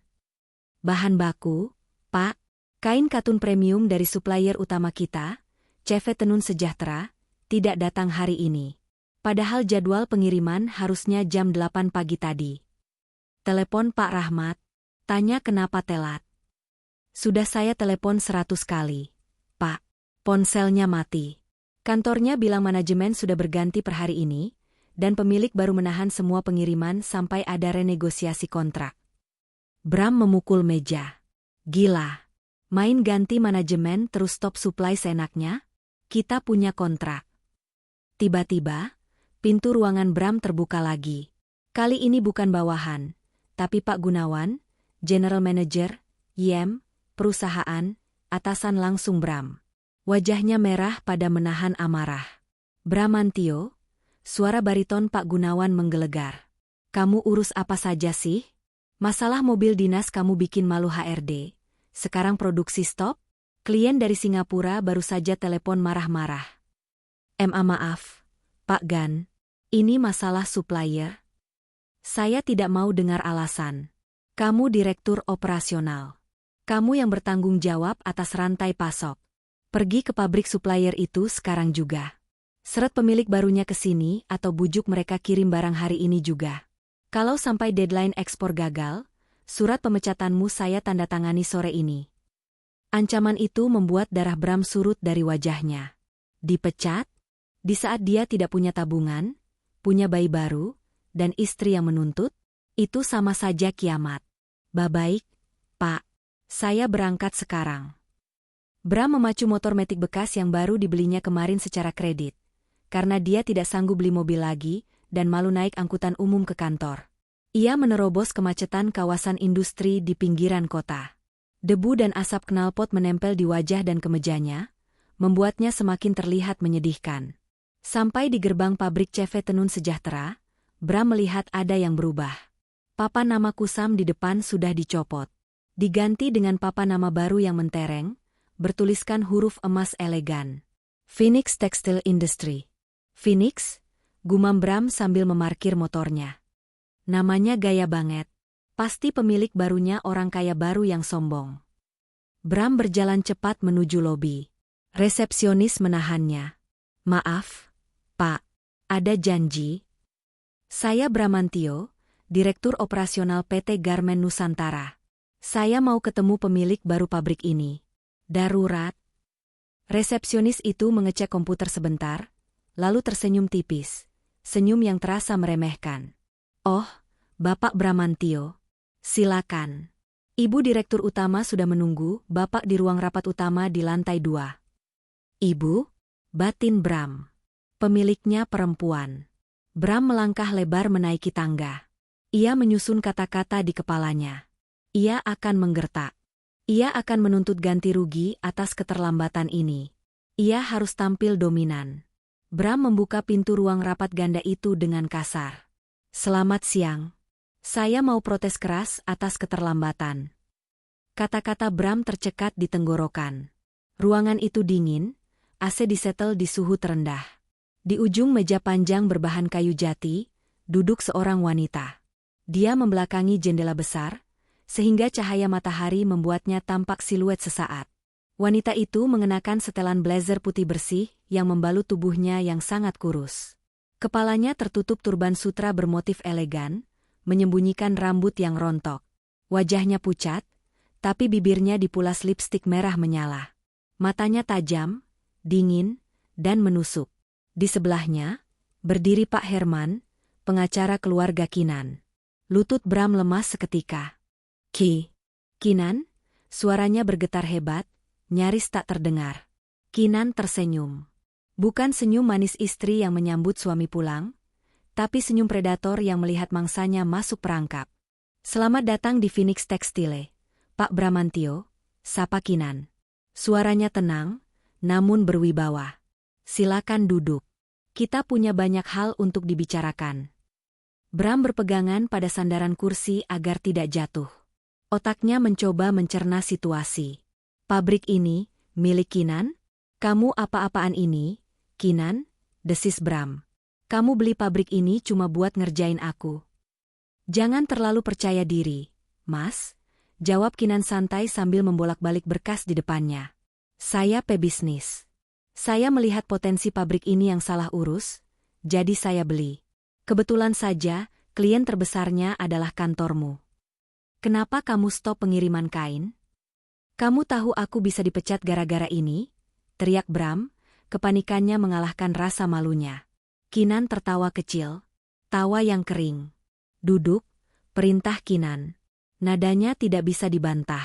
Bahan baku, Pak. Kain katun premium dari supplier utama kita, CV Tenun Sejahtera, tidak datang hari ini. Padahal jadwal pengiriman harusnya jam 8 pagi tadi. Telepon Pak Rahmat, tanya kenapa telat. Sudah saya telepon 100 kali. Pak, ponselnya mati. Kantornya bilang manajemen sudah berganti per hari ini, dan pemilik baru menahan semua pengiriman sampai ada renegosiasi kontrak. Bram memukul meja. Gila. Main ganti manajemen terus stop supply seenaknya? Kita punya kontrak. Tiba-tiba, pintu ruangan Bram terbuka lagi. Kali ini bukan bawahan, tapi Pak Gunawan, General Manager, YM, perusahaan, atasan langsung Bram. Wajahnya merah pada menahan amarah. Bramantio, suara bariton Pak Gunawan menggelegar. Kamu urus apa saja sih? Masalah mobil dinas kamu bikin malu HRD. Sekarang produksi stop? Klien dari Singapura baru saja telepon marah-marah. Maaf, Pak Gan. Ini masalah supplier. Saya tidak mau dengar alasan. Kamu direktur operasional. Kamu yang bertanggung jawab atas rantai pasok. Pergi ke pabrik supplier itu sekarang juga. Seret pemilik barunya ke sini atau bujuk mereka kirim barang hari ini juga. Kalau sampai deadline ekspor gagal, surat pemecatanmu saya tanda tangani sore ini. Ancaman itu membuat darah Bram surut dari wajahnya. Dipecat? Di saat dia tidak punya tabungan, punya bayi baru, dan istri yang menuntut? Itu sama saja kiamat. Baik, Pak. Saya berangkat sekarang. Bram memacu motor metik bekas yang baru dibelinya kemarin secara kredit. Karena dia tidak sanggup beli mobil lagi, dan malu naik angkutan umum ke kantor. Ia menerobos kemacetan kawasan industri di pinggiran kota. Debu dan asap knalpot menempel di wajah dan kemejanya, membuatnya semakin terlihat menyedihkan. Sampai di gerbang pabrik CV Tenun Sejahtera, Bram melihat ada yang berubah. Papan nama Kusam di depan sudah dicopot. Diganti dengan papan nama baru yang mentereng, bertuliskan huruf emas elegan. Phoenix Textile Industry. Phoenix, gumam Bram sambil memarkir motornya. Namanya gaya banget. Pasti pemilik barunya orang kaya baru yang sombong. Bram berjalan cepat menuju lobi. Resepsionis menahannya. Maaf, Pak. Ada janji. Saya Bramantio, Direktur Operasional PT Garmen Nusantara. Saya mau ketemu pemilik baru pabrik ini. Darurat. Resepsionis itu mengecek komputer sebentar, lalu tersenyum tipis. Senyum yang terasa meremehkan. Oh, Bapak Bramantio. Silakan. Ibu Direktur Utama sudah menunggu Bapak di ruang rapat utama di lantai 2. Ibu? Batin Bram. Pemiliknya perempuan. Bram melangkah lebar menaiki tangga. Ia menyusun kata-kata di kepalanya. Ia akan menggertak. Ia akan menuntut ganti rugi atas keterlambatan ini. Ia harus tampil dominan. Bram membuka pintu ruang rapat ganda itu dengan kasar. Selamat siang. Saya mau protes keras atas keterlambatan. Kata-kata Bram tercekat di tenggorokan. Ruangan itu dingin, AC disetel di suhu terendah. Di ujung meja panjang berbahan kayu jati, duduk seorang wanita. Dia membelakangi jendela besar, sehingga cahaya matahari membuatnya tampak siluet sesaat. Wanita itu mengenakan setelan blazer putih bersih yang membalut tubuhnya yang sangat kurus. Kepalanya tertutup turban sutra bermotif elegan, menyembunyikan rambut yang rontok. Wajahnya pucat, tapi bibirnya dipulas lipstik merah menyala. Matanya tajam, dingin, dan menusuk. Di sebelahnya, berdiri Pak Herman, pengacara keluarga Kinan. Lutut Bram lemas seketika. Kinan? Suaranya bergetar hebat, nyaris tak terdengar. Kinan tersenyum. Bukan senyum manis istri yang menyambut suami pulang, tapi senyum predator yang melihat mangsanya masuk perangkap. Selamat datang di Phoenix Textile, Pak Bramantio, sapa Kinan. Suaranya tenang, namun berwibawa. Silakan duduk. Kita punya banyak hal untuk dibicarakan. Bram berpegangan pada sandaran kursi agar tidak jatuh. Otaknya mencoba mencerna situasi. Pabrik ini, milik Kinan? Kamu apa-apaan ini, Kinan? Desis Bram. Kamu beli pabrik ini cuma buat ngerjain aku. Jangan terlalu percaya diri, Mas. Jawab Kinan santai sambil membolak-balik berkas di depannya. Saya pebisnis. Saya melihat potensi pabrik ini yang salah urus, jadi saya beli. Kebetulan saja, klien terbesarnya adalah kantormu. Kenapa kamu stop pengiriman kain? Kamu tahu aku bisa dipecat gara-gara ini? Teriak Bram, kepanikannya mengalahkan rasa malunya. Kinan tertawa kecil. Tawa yang kering. Duduk, perintah Kinan. Nadanya tidak bisa dibantah.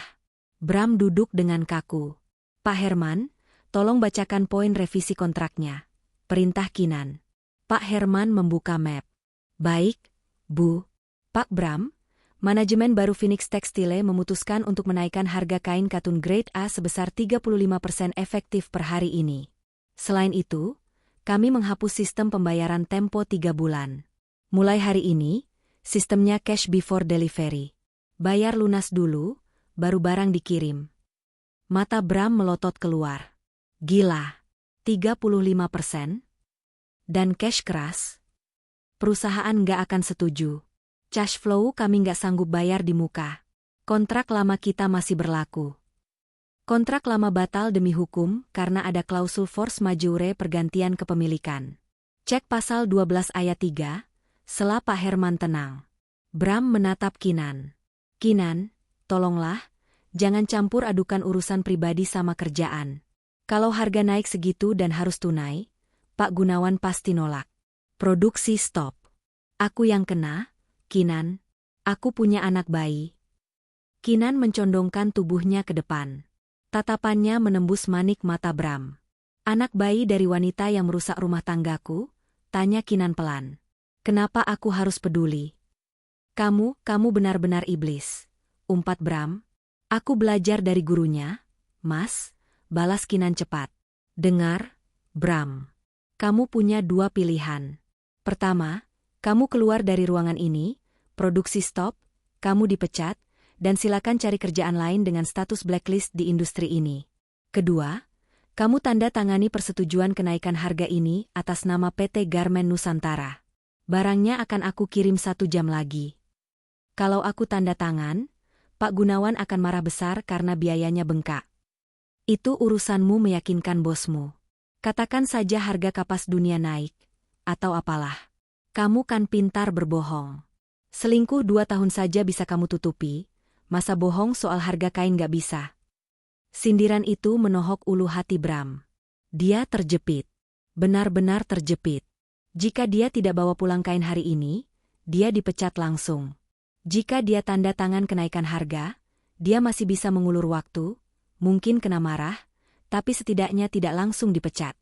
Bram duduk dengan kaku. Pak Herman, tolong bacakan poin revisi kontraknya. Perintah Kinan. Pak Herman membuka map. Baik, Bu. Pak Bram, manajemen baru Phoenix Textile memutuskan untuk menaikkan harga kain katun grade A sebesar 35% efektif per hari ini. Selain itu, kami menghapus sistem pembayaran tempo 3 bulan. Mulai hari ini, sistemnya cash before delivery. Bayar lunas dulu, baru barang dikirim. Mata Bram melotot keluar. Gila, 35%? Dan cash keras? Perusahaan nggak akan setuju. Cash flow kami nggak sanggup bayar di muka. Kontrak lama kita masih berlaku. Kontrak lama batal demi hukum karena ada klausul force majeure pergantian kepemilikan. Cek pasal 12 ayat 3, sela Pak Herman tenang. Bram menatap Kinan. Kinan, tolonglah, jangan campur adukan urusan pribadi sama kerjaan. Kalau harga naik segitu dan harus tunai, Pak Gunawan pasti nolak. Produksi stop. Aku yang kena, Kinan. Aku punya anak bayi. Kinan mencondongkan tubuhnya ke depan. Tatapannya menembus manik mata Bram. Anak bayi dari wanita yang merusak rumah tanggaku? Tanya Kinan pelan. Kenapa aku harus peduli? Kamu benar-benar iblis. Umpat Bram. Aku belajar dari gurunya, Mas. Balas Kinan cepat. Dengar, Bram. Kamu punya 2 pilihan. Pertama, kamu keluar dari ruangan ini, produksi stop, kamu dipecat, dan silakan cari kerjaan lain dengan status blacklist di industri ini. Kedua, kamu tanda tangani persetujuan kenaikan harga ini atas nama PT Garmen Nusantara. Barangnya akan aku kirim 1 jam lagi. Kalau aku tanda tangan, Pak Gunawan akan marah besar karena biayanya bengkak. Itu urusanmu meyakinkan bosmu. Katakan saja harga kapas dunia naik, atau apalah. Kamu kan pintar berbohong. Selingkuh 2 tahun saja bisa kamu tutupi, masa bohong soal harga kain gak bisa. Sindiran itu menohok ulu hati Bram. Dia terjepit. Benar-benar terjepit. Jika dia tidak bawa pulang kain hari ini, dia dipecat langsung. Jika dia tanda tangan kenaikan harga, dia masih bisa mengulur waktu, mungkin kena marah, tapi setidaknya tidak langsung dipecat.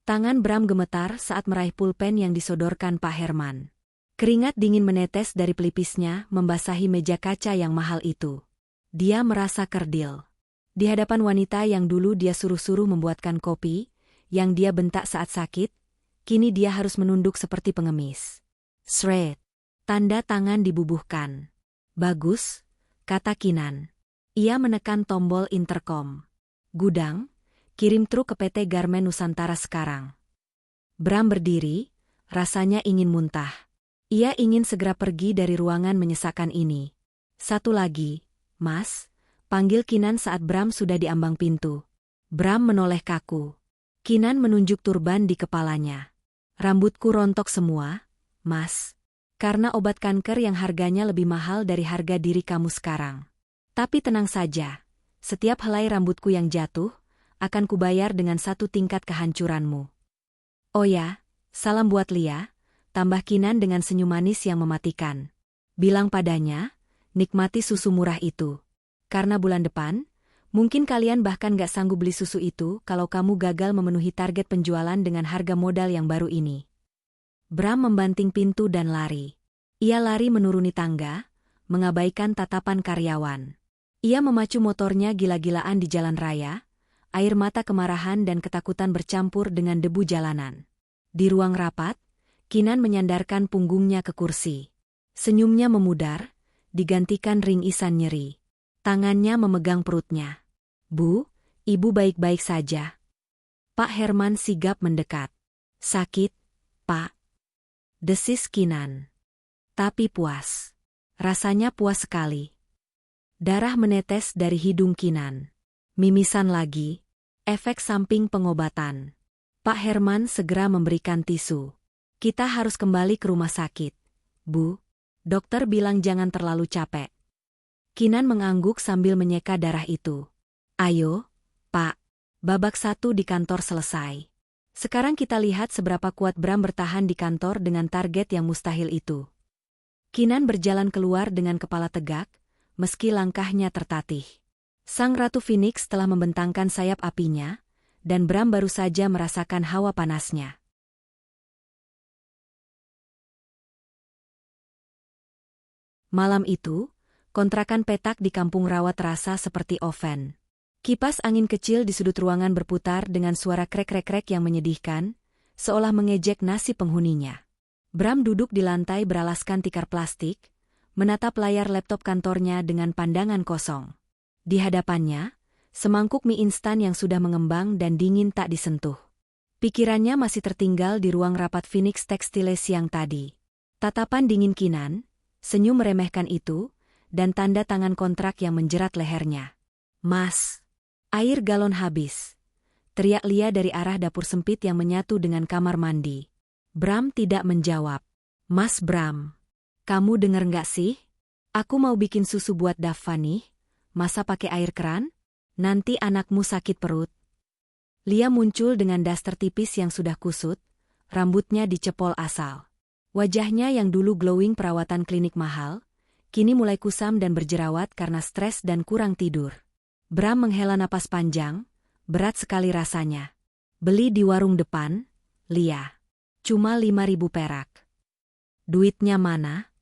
Tangan Bram gemetar saat meraih pulpen yang disodorkan Pak Herman. Keringat dingin menetes dari pelipisnya membasahi meja kaca yang mahal itu. Dia merasa kerdil. Di hadapan wanita yang dulu dia suruh-suruh membuatkan kopi, yang dia bentak saat sakit, kini dia harus menunduk seperti pengemis. Shred. Tanda tangan dibubuhkan. Bagus, kata Kinan. Ia menekan tombol interkom. Gudang, kirim truk ke PT Garmen Nusantara sekarang. Bram berdiri, rasanya ingin muntah. Ia ingin segera pergi dari ruangan menyesakan ini. Satu lagi, Mas, panggil Kinan saat Bram sudah di ambang pintu. Bram menoleh kaku. Kinan menunjuk turban di kepalanya. Rambutku rontok semua, Mas. Karena obat kanker yang harganya lebih mahal dari harga diri kamu sekarang. Tapi tenang saja, setiap helai rambutku yang jatuh, akan kubayar dengan 1 tingkat kehancuranmu. Oh ya, salam buat Lia, tambah Kinan dengan senyum manis yang mematikan. Bilang padanya, nikmati susu murah itu. Karena bulan depan, mungkin kalian bahkan gak sanggup beli susu itu kalau kamu gagal memenuhi target penjualan dengan harga modal yang baru ini. Bram membanting pintu dan lari. Ia lari menuruni tangga, mengabaikan tatapan karyawan. Ia memacu motornya gila-gilaan di jalan raya, air mata kemarahan dan ketakutan bercampur dengan debu jalanan. Di ruang rapat, Kinan menyandarkan punggungnya ke kursi. Senyumnya memudar, digantikan ringisan nyeri. Tangannya memegang perutnya. Bu, ibu baik-baik saja. Pak Herman sigap mendekat. Sakit, Pak. Desis Kinan. Tapi puas. Rasanya puas sekali. Darah menetes dari hidung Kinan. Mimisan lagi. Efek samping pengobatan. Pak Herman segera memberikan tisu. Kita harus kembali ke rumah sakit. Bu, dokter bilang jangan terlalu capek. Kinan mengangguk sambil menyeka darah itu. Ayo, Pak. Babak 1 di kantor selesai. Sekarang kita lihat seberapa kuat Bram bertahan di kantor dengan target yang mustahil itu. Kinan berjalan keluar dengan kepala tegak, meski langkahnya tertatih. Sang Ratu Phoenix telah membentangkan sayap apinya, dan Bram baru saja merasakan hawa panasnya. Malam itu, kontrakan petak di kampung rawa terasa seperti oven. Kipas angin kecil di sudut ruangan berputar dengan suara krek-krek yang menyedihkan, seolah mengejek nasib penghuninya. Bram duduk di lantai beralaskan tikar plastik, menatap layar laptop kantornya dengan pandangan kosong. Di hadapannya, semangkuk mie instan yang sudah mengembang dan dingin tak disentuh. Pikirannya masih tertinggal di ruang rapat Phoenix Textile siang tadi. Tatapan dingin Kinan, senyum meremehkan itu, dan tanda tangan kontrak yang menjerat lehernya. Mas, air galon habis. Teriak Lia dari arah dapur sempit yang menyatu dengan kamar mandi. Bram tidak menjawab. Mas Bram, kamu denger nggak sih? Aku mau bikin susu buat Dava nih. Masa pakai air keran? Nanti anakmu sakit perut. Lia muncul dengan daster tipis yang sudah kusut, rambutnya dicepol asal. Wajahnya yang dulu glowing perawatan klinik mahal, kini mulai kusam dan berjerawat karena stres dan kurang tidur. Bram menghela napas panjang, berat sekali rasanya. Beli di warung depan, Lia. Cuma 5.000 perak. Duitnya mana?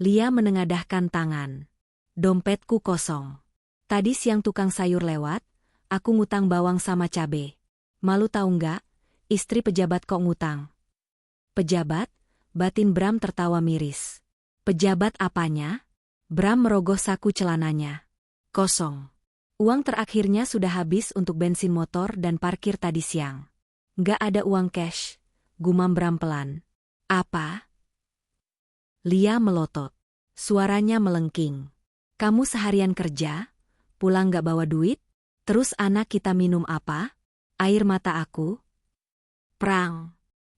Lia menengadahkan tangan. Dompetku kosong. Tadi siang tukang sayur lewat, aku ngutang bawang sama cabe. Malu tahu nggak? Istri pejabat kok ngutang. Pejabat? Batin Bram tertawa miris. Pejabat apanya? Bram merogoh saku celananya. Kosong. Uang terakhirnya sudah habis untuk bensin motor dan parkir tadi siang. Nggak ada uang cash, gumam Bram pelan. Apa? Lia melotot. Suaranya melengking. Kamu seharian kerja, pulang nggak bawa duit? Terus anak kita minum apa? Air mata aku? Prang.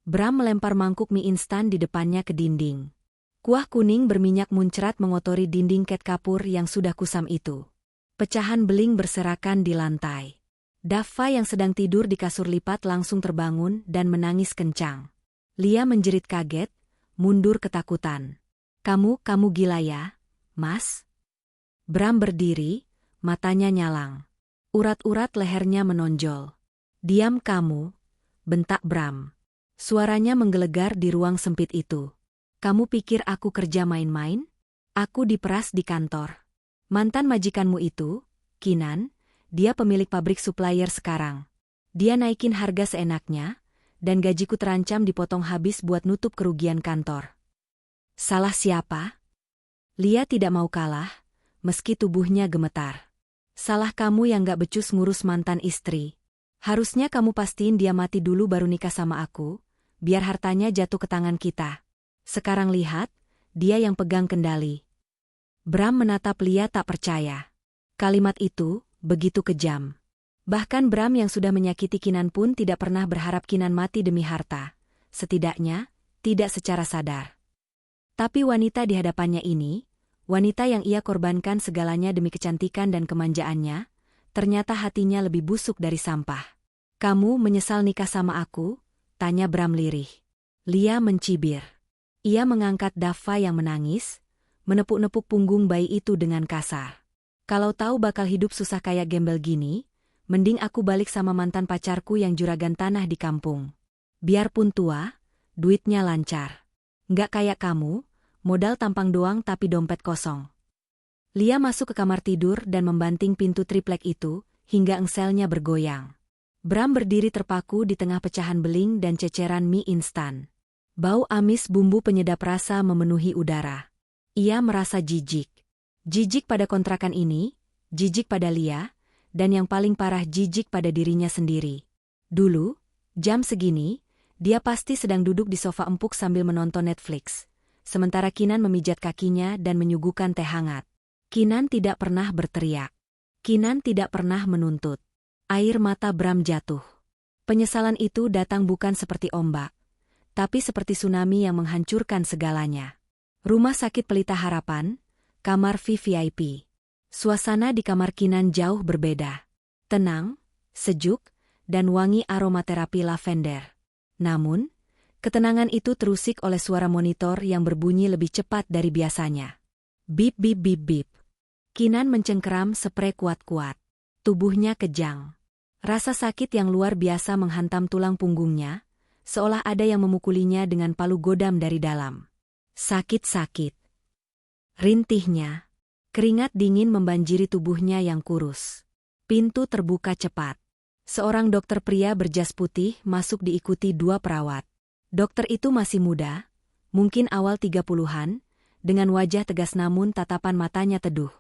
Bram melempar mangkuk mie instan di depannya ke dinding. Kuah kuning berminyak muncrat mengotori dinding cat kapur yang sudah kusam itu. Pecahan beling berserakan di lantai. Dava yang sedang tidur di kasur lipat langsung terbangun dan menangis kencang. Lia menjerit kaget, mundur ketakutan. Kamu gila ya, Mas? Bram berdiri, matanya nyalang. Urat-urat lehernya menonjol. Diam kamu, bentak Bram. Suaranya menggelegar di ruang sempit itu. Kamu pikir aku kerja main-main? Aku diperas di kantor. Mantan majikanmu itu, Kinan, dia pemilik pabrik supplier sekarang. Dia naikin harga seenaknya, dan gajiku terancam dipotong habis buat nutup kerugian kantor. Salah siapa? Lia tidak mau kalah, meski tubuhnya gemetar. Salah kamu yang gak becus ngurus mantan istri. Harusnya kamu pastiin dia mati dulu baru nikah sama aku, biar hartanya jatuh ke tangan kita. Sekarang lihat, dia yang pegang kendali. Bram menatap Lia tak percaya. Kalimat itu begitu kejam. Bahkan Bram yang sudah menyakiti Kinan pun tidak pernah berharap Kinan mati demi harta. Setidaknya, tidak secara sadar. Tapi wanita di hadapannya ini, wanita yang ia korbankan segalanya demi kecantikan dan kemanjaannya, ternyata hatinya lebih busuk dari sampah. Kamu menyesal nikah sama aku? Tanya Bram lirih. Lia mencibir. Ia mengangkat Dava yang menangis, menepuk-nepuk punggung bayi itu dengan kasar. Kalau tahu bakal hidup susah kayak gembel gini, mending aku balik sama mantan pacarku yang juragan tanah di kampung. Biarpun tua, duitnya lancar. Nggak kayak kamu, modal tampang doang tapi dompet kosong. Lia masuk ke kamar tidur dan membanting pintu triplek itu, hingga engselnya bergoyang. Bram berdiri terpaku di tengah pecahan beling dan ceceran mie instan. Bau amis bumbu penyedap rasa memenuhi udara. Ia merasa jijik. Jijik pada kontrakan ini, jijik pada Lia, dan yang paling parah jijik pada dirinya sendiri. Dulu, jam segini, dia pasti sedang duduk di sofa empuk sambil menonton Netflix. Sementara Kinan memijat kakinya dan menyuguhkan teh hangat. Kinan tidak pernah berteriak. Kinan tidak pernah menuntut. Air mata Bram jatuh. Penyesalan itu datang bukan seperti ombak, tapi seperti tsunami yang menghancurkan segalanya. Rumah sakit Pelita Harapan, kamar VVIP. Suasana di kamar Kinan jauh berbeda. Tenang, sejuk, dan wangi aromaterapi lavender. Namun, ketenangan itu terusik oleh suara monitor yang berbunyi lebih cepat dari biasanya. Bip bip bip bip. Kinan mencengkeram sprei kuat-kuat. Tubuhnya kejang. Rasa sakit yang luar biasa menghantam tulang punggungnya, seolah ada yang memukulinya dengan palu godam dari dalam. Sakit-sakit. Rintihnya. Keringat dingin membanjiri tubuhnya yang kurus. Pintu terbuka cepat. Seorang dokter pria berjas putih masuk diikuti dua perawat. Dokter itu masih muda, mungkin awal 30-an, dengan wajah tegas namun tatapan matanya teduh.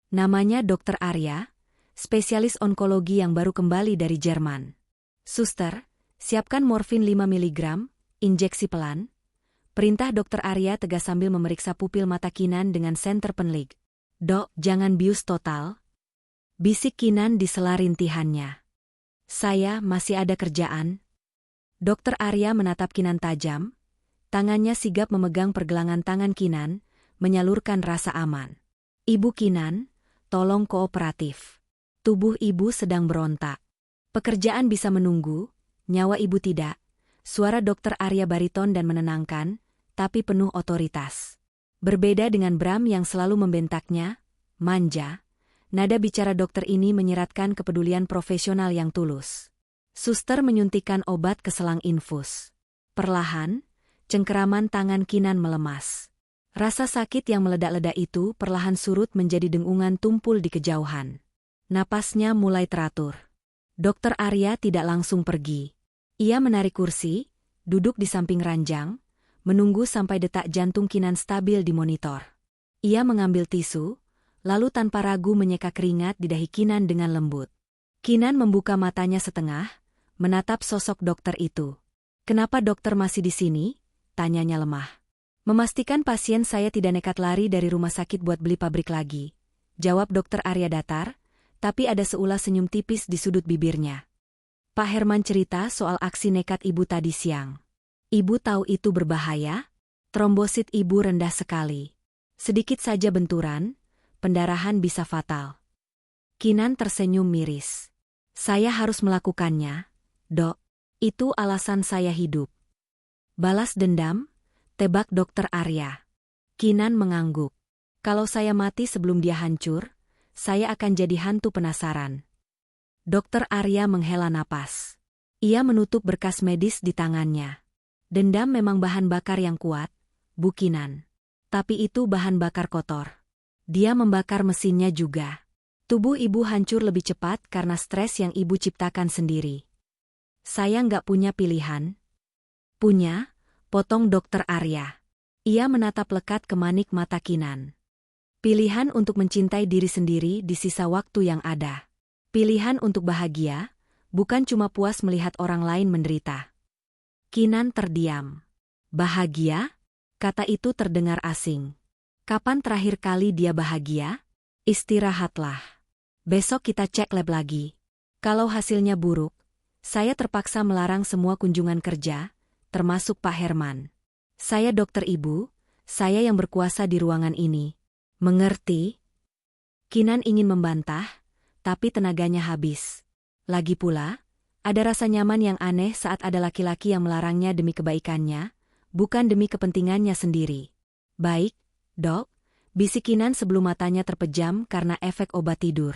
Namanya Dr. Arya, spesialis onkologi yang baru kembali dari Jerman. Suster, siapkan morfin 5 mg, injeksi pelan. Perintah Dr. Arya tegas sambil memeriksa pupil mata Kinan dengan senter penlig. Dok, jangan bius total. Bisik Kinan di sela rintihannya. Saya masih ada kerjaan. Dr. Arya menatap Kinan tajam. Tangannya sigap memegang pergelangan tangan Kinan, menyalurkan rasa aman. Ibu Kinan, tolong kooperatif. Tubuh ibu sedang berontak. Pekerjaan bisa menunggu, nyawa ibu tidak. Suara Dr. Arya bariton dan menenangkan, tapi penuh otoritas. Berbeda dengan Bram yang selalu membentaknya, manja, nada bicara dokter ini menyeratkan kepedulian profesional yang tulus. Suster menyuntikkan obat ke selang infus. Perlahan, cengkeraman tangan Kinan melemas. Rasa sakit yang meledak-ledak itu perlahan surut menjadi dengungan tumpul di kejauhan. Napasnya mulai teratur. Dr. Arya tidak langsung pergi. Ia menarik kursi, duduk di samping ranjang, menunggu sampai detak jantung Kinan stabil di monitor. Ia mengambil tisu, lalu tanpa ragu menyeka keringat di dahi Kinan dengan lembut. Kinan membuka matanya setengah, menatap sosok dokter itu. "Kenapa dokter masih di sini?" tanyanya lemah. "Memastikan pasien saya tidak nekat lari dari rumah sakit buat beli pabrik lagi," jawab dokter Arya datar, tapi ada seulas senyum tipis di sudut bibirnya. "Pak Herman cerita soal aksi nekat ibu tadi siang. Ibu tahu itu berbahaya? Trombosit ibu rendah sekali. Sedikit saja benturan, pendarahan bisa fatal." Kinan tersenyum miris. "Saya harus melakukannya, Dok. Itu alasan saya hidup." "Balas dendam?" tebak dokter Arya. Kinan mengangguk. "Kalau saya mati sebelum dia hancur, saya akan jadi hantu penasaran." Dokter Arya menghela napas. Ia menutup berkas medis di tangannya. "Dendam memang bahan bakar yang kuat, Bu Kinan. Tapi itu bahan bakar kotor. Dia membakar mesinnya juga. Tubuh ibu hancur lebih cepat karena stres yang ibu ciptakan sendiri." "Saya nggak punya pilihan." "Punya," potong dokter Arya. Ia menatap lekat ke manik mata Kinan. "Pilihan untuk mencintai diri sendiri di sisa waktu yang ada. Pilihan untuk bahagia, bukan cuma puas melihat orang lain menderita." Kinan terdiam. "Bahagia?" Kata itu terdengar asing. Kapan terakhir kali dia bahagia? "Istirahatlah. Besok kita cek lab lagi. Kalau hasilnya buruk, saya terpaksa melarang semua kunjungan kerja, termasuk Pak Herman. Saya dokter ibu, saya yang berkuasa di ruangan ini. Mengerti?" Kinan ingin membantah, tapi tenaganya habis. Lagi pula, ada rasa nyaman yang aneh saat ada laki-laki yang melarangnya demi kebaikannya, bukan demi kepentingannya sendiri. "Baik, Dok," bisik Kinan sebelum matanya terpejam karena efek obat tidur.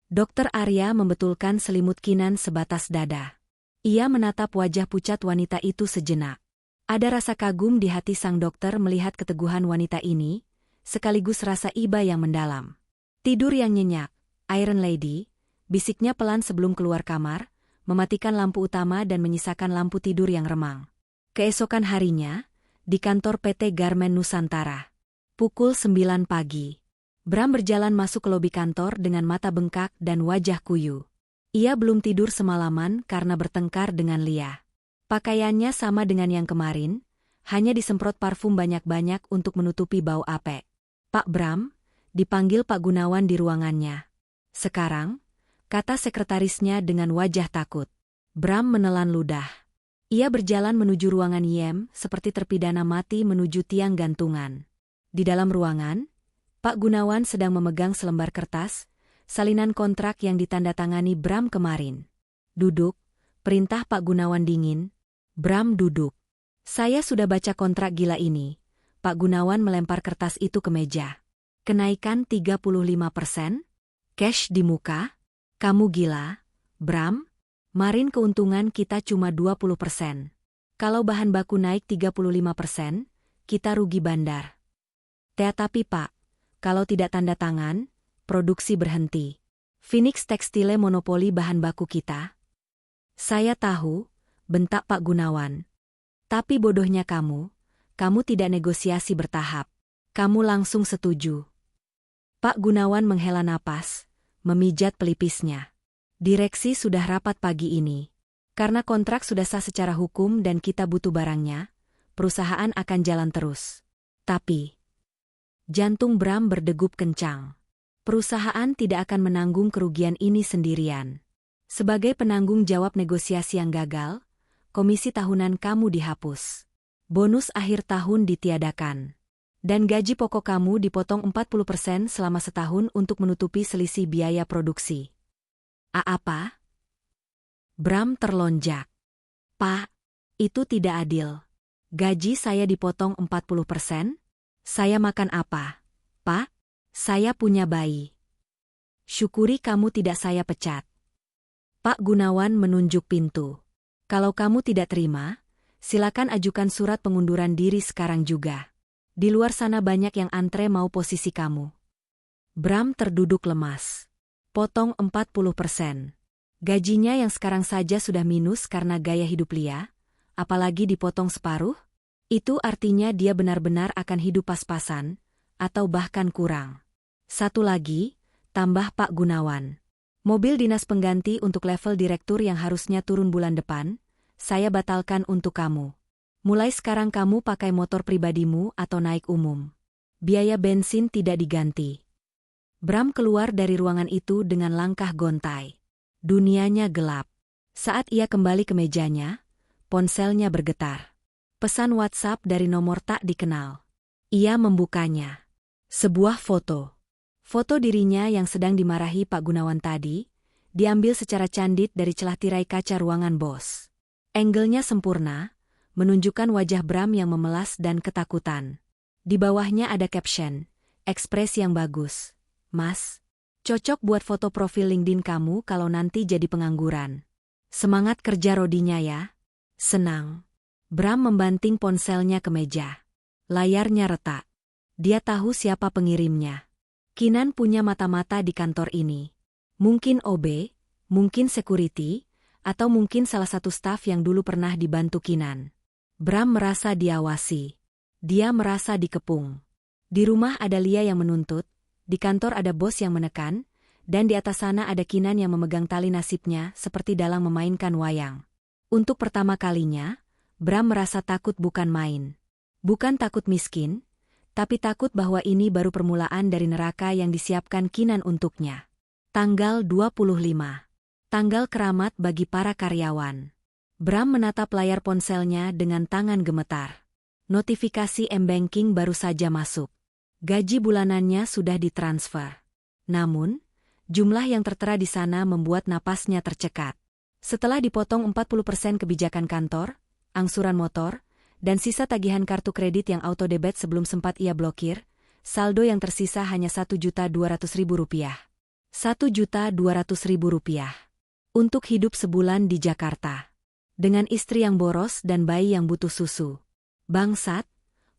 Dokter Arya membetulkan selimut Kinan sebatas dada. Ia menatap wajah pucat wanita itu sejenak. Ada rasa kagum di hati sang dokter melihat keteguhan wanita ini, sekaligus rasa iba yang mendalam. "Tidur yang nyenyak, Iron Lady," bisiknya pelan sebelum keluar kamar, mematikan lampu utama dan menyisakan lampu tidur yang remang. Keesokan harinya, di kantor PT Garmen Nusantara. Pukul 9 pagi. Bram berjalan masuk ke lobi kantor dengan mata bengkak dan wajah kuyu. Ia belum tidur semalaman karena bertengkar dengan Lia. Pakaiannya sama dengan yang kemarin, hanya disemprot parfum banyak-banyak untuk menutupi bau apek. "Pak Bram," dipanggil Pak Gunawan di ruangannya. "Sekarang?" kata sekretarisnya dengan wajah takut. Bram menelan ludah. Ia berjalan menuju ruangan Yem seperti terpidana mati menuju tiang gantungan. Di dalam ruangan, Pak Gunawan sedang memegang selembar kertas, salinan kontrak yang ditandatangani Bram kemarin. "Duduk," perintah Pak Gunawan dingin. Bram duduk. "Saya sudah baca kontrak gila ini." Pak Gunawan melempar kertas itu ke meja. "Kenaikan 35%? Cash di muka? Kamu gila, Bram? Marin keuntungan kita cuma 20%. Kalau bahan baku naik 35%, kita rugi bandar." Tapi Pak, kalau tidak tanda tangan, produksi berhenti. Phoenix Textile monopoli bahan baku kita." "Saya tahu," bentak Pak Gunawan. "Tapi bodohnya kamu tidak negosiasi bertahap. Kamu langsung setuju." Pak Gunawan menghela napas, memijat pelipisnya. "Direksi sudah rapat pagi ini. Karena kontrak sudah sah secara hukum dan kita butuh barangnya, perusahaan akan jalan terus. Tapi..." Jantung Bram berdegup kencang. Perusahaan tidak akan menanggung kerugian ini sendirian. Sebagai penanggung jawab negosiasi yang gagal, komisi tahunan kamu dihapus. Bonus akhir tahun ditiadakan. Dan gaji pokok kamu dipotong 40% selama setahun untuk menutupi selisih biaya produksi. Apa?" Bram terlonjak. "Pak, itu tidak adil. Gaji saya dipotong 40%? Saya makan apa, Pak? Saya punya bayi. Syukuri kamu tidak saya pecat." Pak Gunawan menunjuk pintu. "Kalau kamu tidak terima, silakan ajukan surat pengunduran diri sekarang juga. Di luar sana banyak yang antre mau posisi kamu." Bram terduduk lemas. Potong 40%. Gajinya yang sekarang saja sudah minus karena gaya hidup Lia, apalagi dipotong separuh? Itu artinya dia benar-benar akan hidup pas-pasan, atau bahkan kurang. Satu lagi, tambah Pak Gunawan. Mobil dinas pengganti untuk level direktur yang harusnya turun bulan depan, saya batalkan untuk kamu. Mulai sekarang kamu pakai motor pribadimu atau naik umum. Biaya bensin tidak diganti. Bram keluar dari ruangan itu dengan langkah gontai. Dunianya gelap. Saat ia kembali ke mejanya, ponselnya bergetar. Pesan WhatsApp dari nomor tak dikenal. Ia membukanya. Sebuah foto. Foto dirinya yang sedang dimarahi Pak Gunawan tadi, diambil secara candid dari celah tirai kaca ruangan bos. Angle-nya sempurna, menunjukkan wajah Bram yang memelas dan ketakutan. Di bawahnya ada caption, ekspresi yang bagus. Mas, cocok buat foto profil LinkedIn kamu kalau nanti jadi pengangguran. Semangat kerja Rodinya ya. Senang. Bram membanting ponselnya ke meja. Layarnya retak. Dia tahu siapa pengirimnya. Kinan punya mata-mata di kantor ini. Mungkin OB, mungkin security, atau mungkin salah satu staf yang dulu pernah dibantu Kinan. Bram merasa diawasi. Dia merasa dikepung. Di rumah ada Lia yang menuntut, di kantor ada bos yang menekan, dan di atas sana ada Kinan yang memegang tali nasibnya seperti dalam memainkan wayang. Untuk pertama kalinya, Bram merasa takut bukan main. Bukan takut miskin, tapi takut bahwa ini baru permulaan dari neraka yang disiapkan Kinan untuknya. Tanggal 25. Tanggal keramat bagi para karyawan. Bram menatap layar ponselnya dengan tangan gemetar. Notifikasi M-Banking baru saja masuk. Gaji bulanannya sudah ditransfer. Namun, jumlah yang tertera di sana membuat napasnya tercekat. Setelah dipotong 40% kebijakan kantor, angsuran motor, dan sisa tagihan kartu kredit yang auto-debit sebelum sempat ia blokir, saldo yang tersisa hanya Rp1.200.000. Rp1.200.000. Untuk hidup sebulan di Jakarta. Dengan istri yang boros dan bayi yang butuh susu. Bangsat,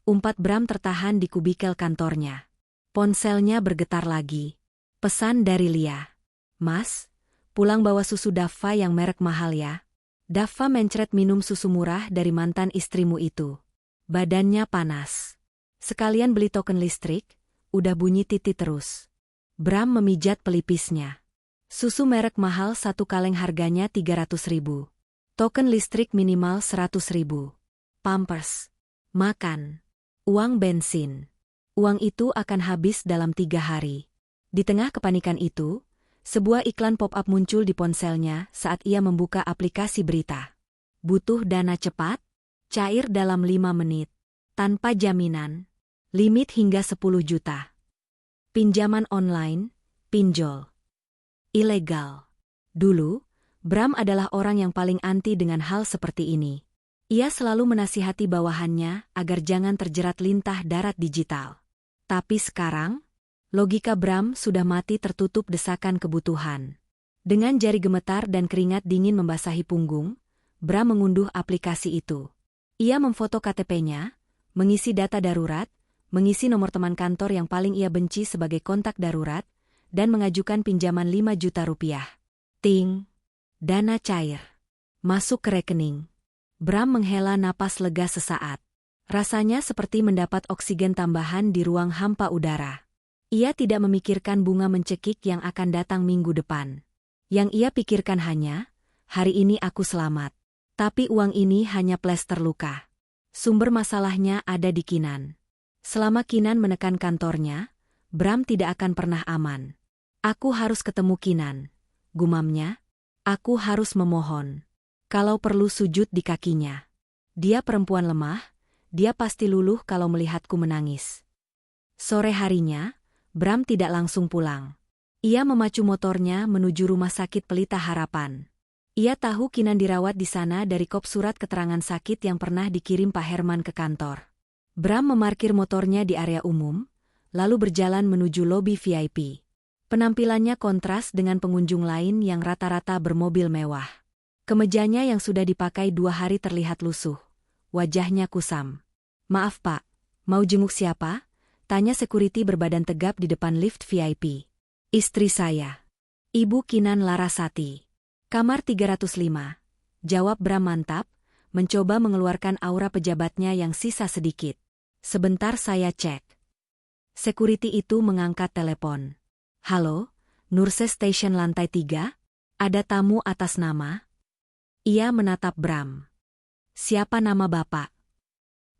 umpat Bram tertahan di kubikel kantornya. Ponselnya bergetar lagi. Pesan dari Lia. Mas, pulang bawa susu Daffa yang merek mahal ya. Daffa mencret minum susu murah dari mantan istrimu itu. Badannya panas. Sekalian beli token listrik, udah bunyi titik terus. Bram memijat pelipisnya. Susu merek mahal satu kaleng harganya Rp300.000. Token listrik minimal Rp100.000. Pampers. Makan. Uang bensin. Uang itu akan habis dalam 3 hari. Di tengah kepanikan itu, sebuah iklan pop-up muncul di ponselnya saat ia membuka aplikasi berita. Butuh dana cepat? Cair dalam 5 menit. Tanpa jaminan. Limit hingga 10 juta. Pinjaman online, pinjol. Ilegal. Dulu, Bram adalah orang yang paling anti dengan hal seperti ini. Ia selalu menasihati bawahannya agar jangan terjerat lintah darat digital. Tapi sekarang, logika Bram sudah mati tertutup desakan kebutuhan. Dengan jari gemetar dan keringat dingin membasahi punggung, Bram mengunduh aplikasi itu. Ia memfoto KTP-nya, mengisi data darurat, mengisi nomor teman kantor yang paling ia benci sebagai kontak darurat, dan mengajukan pinjaman Rp5 juta. Ting. Dana cair. Masuk ke rekening. Bram menghela napas lega sesaat. Rasanya seperti mendapat oksigen tambahan di ruang hampa udara. Ia tidak memikirkan bunga mencekik yang akan datang minggu depan. Yang ia pikirkan hanya, hari ini aku selamat. Tapi uang ini hanya plester luka. Sumber masalahnya ada di Kinan. Selama Kinan menekan kantornya, Bram tidak akan pernah aman. Aku harus ketemu Kinan. Gumamnya, aku harus memohon. Kalau perlu sujud di kakinya. Dia perempuan lemah, dia pasti luluh kalau melihatku menangis. Sore harinya, Bram tidak langsung pulang. Ia memacu motornya menuju rumah sakit Pelita Harapan. Ia tahu Kinan dirawat di sana dari kop surat keterangan sakit yang pernah dikirim Pak Herman ke kantor. Bram memarkir motornya di area umum, lalu berjalan menuju lobi VIP. Penampilannya kontras dengan pengunjung lain yang rata-rata bermobil mewah. Kemejanya yang sudah dipakai 2 hari terlihat lusuh. Wajahnya kusam. Maaf Pak, mau jenguk siapa? Tanya security berbadan tegap di depan lift VIP. Istri saya. Ibu Kinan Larasati. Kamar 305. Jawab Bram mantap, mencoba mengeluarkan aura pejabatnya yang sisa sedikit. Sebentar saya cek. Security itu mengangkat telepon. Halo, Nurse Station lantai 3? Ada tamu atas nama? Ia menatap Bram. Siapa nama Bapak?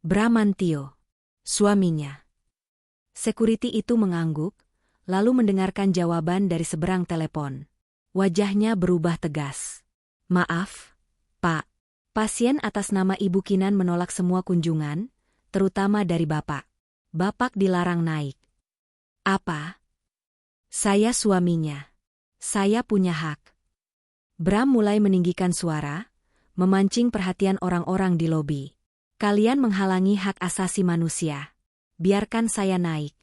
Bramantio. Suaminya. Security itu mengangguk, lalu mendengarkan jawaban dari seberang telepon. Wajahnya berubah tegas. Maaf, Pak. Pasien atas nama Ibu Kinan menolak semua kunjungan, terutama dari Bapak. Bapak dilarang naik. Apa? Saya suaminya. Saya punya hak. Bram mulai meninggikan suara, memancing perhatian orang-orang di lobi. Kalian menghalangi hak asasi manusia. Biarkan saya naik.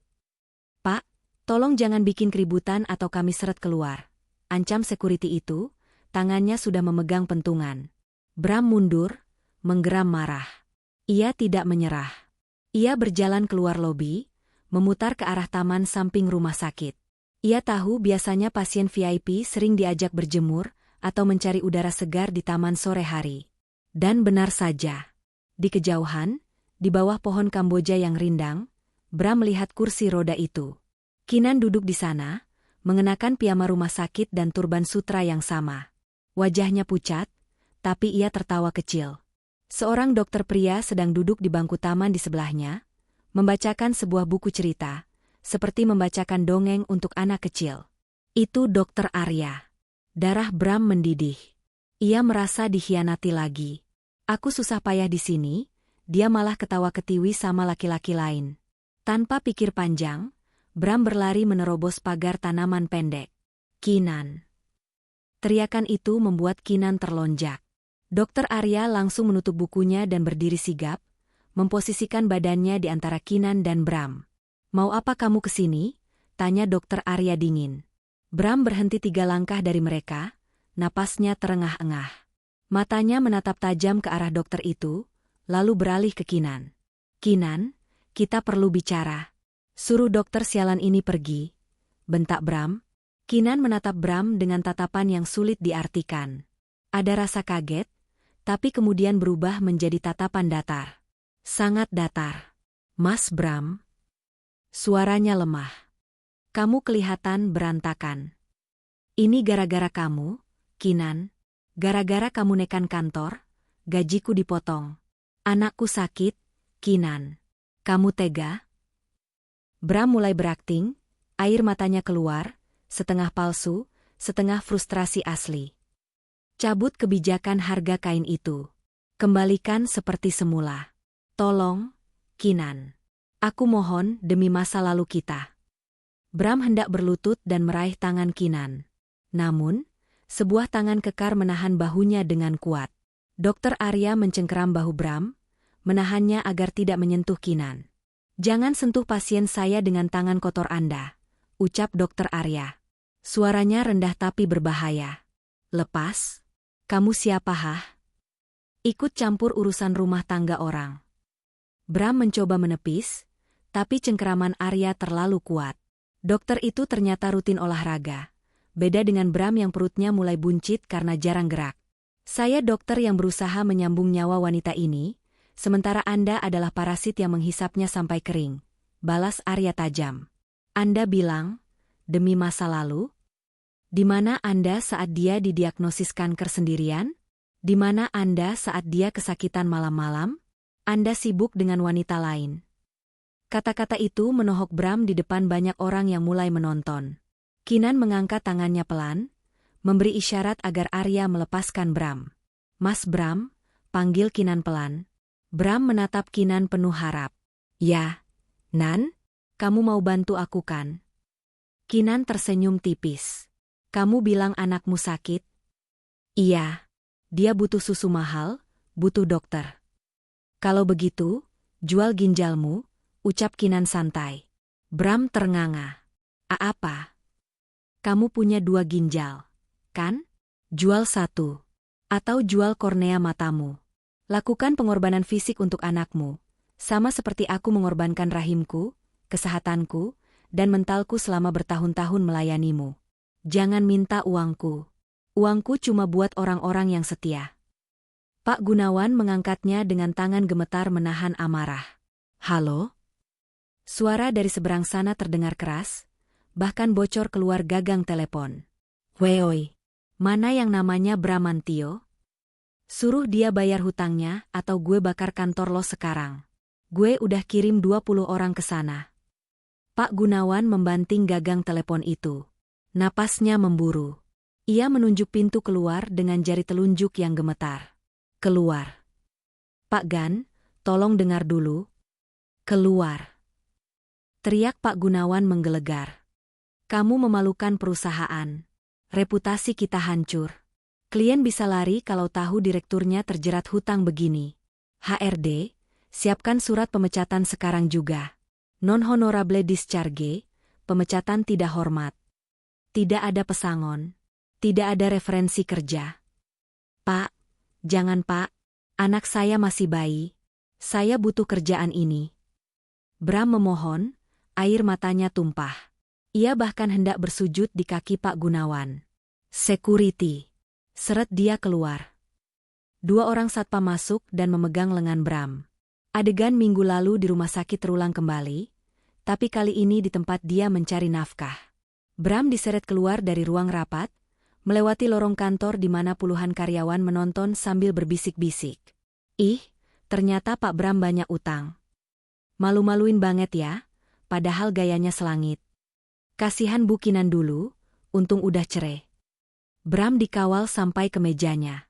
Pak, tolong jangan bikin keributan atau kami seret keluar. Ancam security itu, tangannya sudah memegang pentungan. Bram mundur, menggeram marah. Ia tidak menyerah. Ia berjalan keluar lobi, memutar ke arah taman samping rumah sakit. Ia tahu biasanya pasien VIP sering diajak berjemur atau mencari udara segar di taman sore hari. Dan benar saja. Di kejauhan, di bawah pohon Kamboja yang rindang, Bram melihat kursi roda itu. Kinan duduk di sana, mengenakan piyama rumah sakit dan turban sutra yang sama. Wajahnya pucat, tapi ia tertawa kecil. Seorang dokter pria sedang duduk di bangku taman di sebelahnya, membacakan sebuah buku cerita, seperti membacakan dongeng untuk anak kecil. Itu Dokter Arya. Darah Bram mendidih. Ia merasa dikhianati lagi. Aku susah payah di sini, dia malah ketawa ketiwi sama laki-laki lain. Tanpa pikir panjang, Bram berlari menerobos pagar tanaman pendek. Kinan. Teriakan itu membuat Kinan terlonjak. Dokter Arya langsung menutup bukunya dan berdiri sigap, memposisikan badannya di antara Kinan dan Bram. Mau apa kamu kesini? Tanya Dokter Arya dingin. Bram berhenti 3 langkah dari mereka, napasnya terengah-engah. Matanya menatap tajam ke arah dokter itu, lalu beralih ke Kinan. Kinan, kita perlu bicara. Suruh dokter sialan ini pergi. Bentak Bram. Kinan menatap Bram dengan tatapan yang sulit diartikan. Ada rasa kaget, tapi kemudian berubah menjadi tatapan datar. Sangat datar. Mas Bram. Suaranya lemah. Kamu kelihatan berantakan. Ini gara-gara kamu, Kinan. Gara-gara kamu nekan kantor, gajiku dipotong. Anakku sakit, Kinan. Kamu tega? Bram mulai berakting, air matanya keluar, setengah palsu, setengah frustrasi asli. Cabut kebijakan harga kain itu. Kembalikan seperti semula. Tolong, Kinan. Aku mohon demi masa lalu kita. Bram hendak berlutut dan meraih tangan Kinan. Namun, sebuah tangan kekar menahan bahunya dengan kuat. Dokter Arya mencengkeram bahu Bram, menahannya agar tidak menyentuh Kinan. Jangan sentuh pasien saya dengan tangan kotor Anda, ucap Dokter Arya. Suaranya rendah tapi berbahaya. Lepas. Kamu siapa hah? Ikut campur urusan rumah tangga orang. Bram mencoba menepis, tapi cengkeraman Arya terlalu kuat. Dokter itu ternyata rutin olahraga. Beda dengan Bram yang perutnya mulai buncit karena jarang gerak. Saya dokter yang berusaha menyambung nyawa wanita ini, sementara Anda adalah parasit yang menghisapnya sampai kering. Balas Arya tajam. Anda bilang, demi masa lalu? Di mana Anda saat dia didiagnosis kanker sendirian? Di mana Anda saat dia kesakitan malam-malam? Anda sibuk dengan wanita lain. Kata-kata itu menohok Bram di depan banyak orang yang mulai menonton. Kinan mengangkat tangannya pelan, memberi isyarat agar Arya melepaskan Bram. Mas Bram, panggil Kinan pelan. Bram menatap Kinan penuh harap. Ya, Nan, kamu mau bantu aku kan? Kinan tersenyum tipis. Kamu bilang anakmu sakit? Iya. Dia butuh susu mahal, butuh dokter. Kalau begitu, jual ginjalmu, ucap Kinan santai. Bram ternganga. Apa? Kamu punya 2 ginjal, kan? Jual 1. Atau jual kornea matamu. Lakukan pengorbanan fisik untuk anakmu, sama seperti aku mengorbankan rahimku, kesehatanku, dan mentalku selama bertahun-tahun melayanimu. Jangan minta uangku. Uangku cuma buat orang-orang yang setia. Pak Gunawan mengangkatnya dengan tangan gemetar menahan amarah. Halo? Suara dari seberang sana terdengar keras, bahkan bocor keluar gagang telepon. Weoi, mana yang namanya Bramantio? Suruh dia bayar hutangnya atau gue bakar kantor lo sekarang. Gue udah kirim 20 orang ke sana. Pak Gunawan membanting gagang telepon itu. Napasnya memburu. Ia menunjuk pintu keluar dengan jari telunjuk yang gemetar. Keluar. Pak Gan, tolong dengar dulu. Keluar. Teriak Pak Gunawan menggelegar. Kamu memalukan perusahaan. Reputasi kita hancur. Klien bisa lari kalau tahu direkturnya terjerat hutang begini. HRD, siapkan surat pemecatan sekarang juga. Non-honorable discharge, pemecatan tidak hormat. Tidak ada pesangon. Tidak ada referensi kerja. Pak, jangan Pak. Anak saya masih bayi. Saya butuh kerjaan ini. Bram memohon, air matanya tumpah. Ia bahkan hendak bersujud di kaki Pak Gunawan. Security. Seret dia keluar. 2 orang satpam masuk dan memegang lengan Bram. Adegan minggu lalu di rumah sakit terulang kembali, tapi kali ini di tempat dia mencari nafkah. Bram diseret keluar dari ruang rapat, melewati lorong kantor di mana puluhan karyawan menonton sambil berbisik-bisik. Ih, ternyata Pak Bram banyak utang. Malu-maluin banget ya, padahal gayanya selangit. Kasihan Bu Kinan dulu, untung udah cerai. Bram dikawal sampai ke mejanya.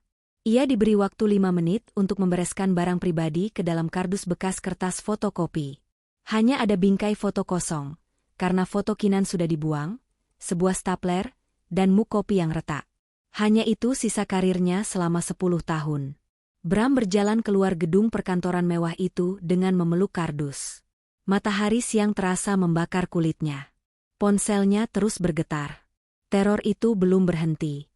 Ia diberi waktu 5 menit untuk membereskan barang pribadi ke dalam kardus bekas kertas fotokopi. Hanya ada bingkai foto kosong, karena foto Kinan sudah dibuang, sebuah stapler, dan muk kopi yang retak. Hanya itu sisa karirnya selama 10 tahun. Bram berjalan keluar gedung perkantoran mewah itu dengan memeluk kardus. Matahari siang terasa membakar kulitnya. Ponselnya terus bergetar. Teror itu belum berhenti.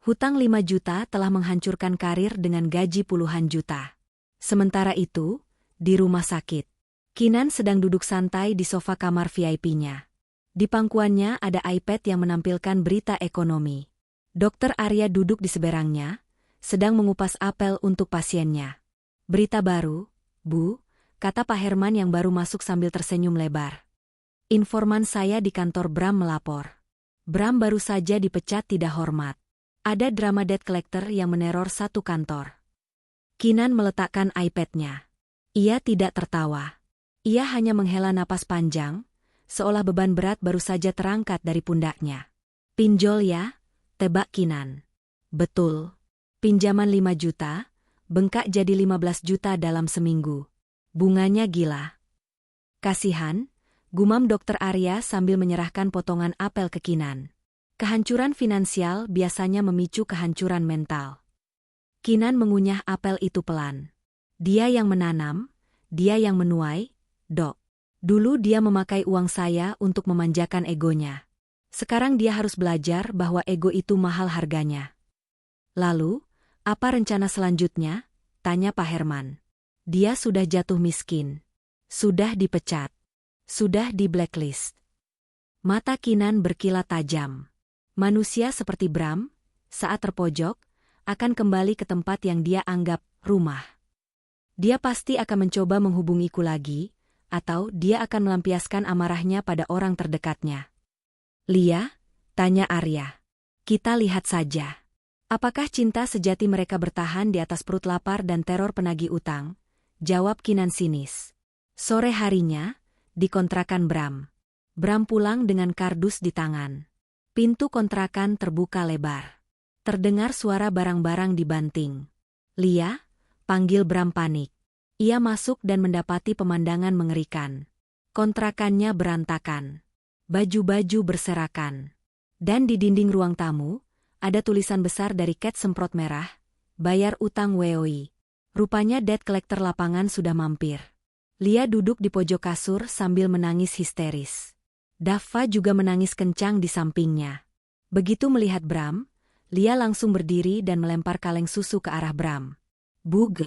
Hutang 5 juta telah menghancurkan karir dengan gaji puluhan juta. Sementara itu, di rumah sakit, Kinan sedang duduk santai di sofa kamar VIP-nya. Di pangkuannya ada iPad yang menampilkan berita ekonomi. Dokter Arya duduk di seberangnya, sedang mengupas apel untuk pasiennya. Berita baru, Bu, kata Pak Herman yang baru masuk sambil tersenyum lebar. Informan saya di kantor Bram melapor. Bram baru saja dipecat tidak hormat. Ada drama debt collector yang meneror satu kantor. Kinan meletakkan iPad-nya. Ia tidak tertawa. Ia hanya menghela napas panjang, seolah beban berat baru saja terangkat dari pundaknya. Pinjol ya, tebak Kinan. Betul. Pinjaman 5 juta, bengkak jadi 15 juta dalam seminggu. Bunganya gila. Kasihan, gumam Dokter Arya sambil menyerahkan potongan apel ke Kinan. Kehancuran finansial biasanya memicu kehancuran mental. Kinan mengunyah apel itu pelan. Dia yang menanam, dia yang menuai, Dok. Dulu dia memakai uang saya untuk memanjakan egonya. Sekarang dia harus belajar bahwa ego itu mahal harganya. Lalu, apa rencana selanjutnya? Tanya Pak Herman. Dia sudah jatuh miskin. Sudah dipecat. Sudah di blacklist. Mata Kinan berkilat tajam. Manusia seperti Bram, saat terpojok, akan kembali ke tempat yang dia anggap rumah. Dia pasti akan mencoba menghubungiku lagi, atau dia akan melampiaskan amarahnya pada orang terdekatnya. Lia, tanya Arya. Kita lihat saja. Apakah cinta sejati mereka bertahan di atas perut lapar dan teror penagih utang? Jawab Kinan sinis. Sore harinya, di kontrakan Bram. Bram pulang dengan kardus di tangan. Pintu kontrakan terbuka lebar. Terdengar suara barang-barang dibanting. Lia, panggil Bram panik. Ia masuk dan mendapati pemandangan mengerikan. Kontrakannya berantakan. Baju-baju berserakan. Dan di dinding ruang tamu, ada tulisan besar dari cat semprot merah, bayar utang WOI. Rupanya debt collector lapangan sudah mampir. Lia duduk di pojok kasur sambil menangis histeris. Dava juga menangis kencang di sampingnya. Begitu melihat Bram, Lia langsung berdiri dan melempar kaleng susu ke arah Bram. Bugh!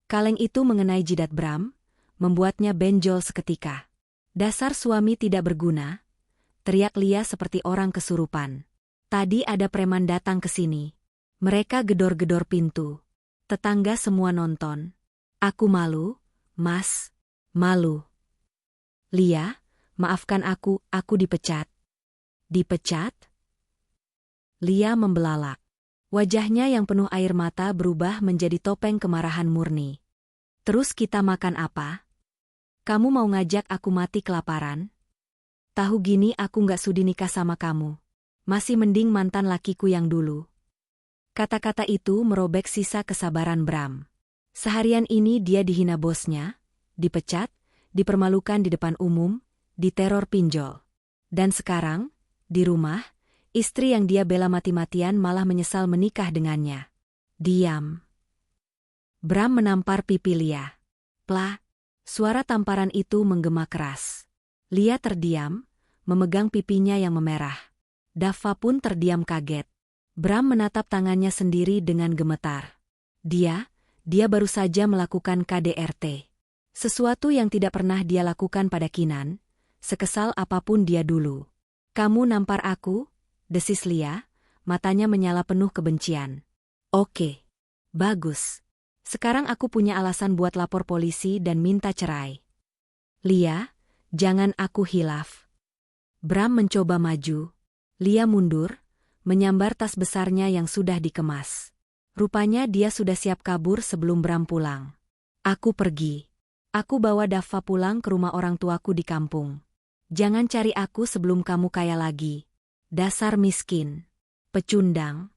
Kaleng itu mengenai jidat Bram, membuatnya benjol seketika. Dasar suami tidak berguna, teriak Lia seperti orang kesurupan. Tadi ada preman datang ke sini. Mereka gedor-gedor pintu. Tetangga semua nonton. Aku malu, Mas. Malu. Lia, maafkan aku dipecat. Dipecat? Lia membelalak. Wajahnya yang penuh air mata berubah menjadi topeng kemarahan murni. Terus kita makan apa? Kamu mau ngajak aku mati kelaparan? Tahu gini aku nggak sudi nikah sama kamu. Masih mending mantan lakiku yang dulu. Kata-kata itu merobek sisa kesabaran Bram. Seharian ini dia dihina bosnya, dipecat, dipermalukan di depan umum, diteror pinjol. Dan sekarang, di rumah, istri yang dia bela mati-matian malah menyesal menikah dengannya. Diam. Bram menampar pipi Lia. Plah, suara tamparan itu menggema keras. Lia terdiam, memegang pipinya yang memerah. Dava pun terdiam kaget. Bram menatap tangannya sendiri dengan gemetar. Dia baru saja melakukan KDRT. Sesuatu yang tidak pernah dia lakukan pada Kinan, sekesal apapun dia dulu. Kamu nampar aku? Desis Lia, matanya menyala penuh kebencian. Oke. Bagus. Sekarang aku punya alasan buat lapor polisi dan minta cerai. Lia, jangan aku hilaf. Bram mencoba maju. Lia mundur, menyambar tas besarnya yang sudah dikemas. Rupanya dia sudah siap kabur sebelum Bram pulang. Aku pergi. Aku bawa Dava pulang ke rumah orang tuaku di kampung. Jangan cari aku sebelum kamu kaya lagi. Dasar miskin. Pecundang.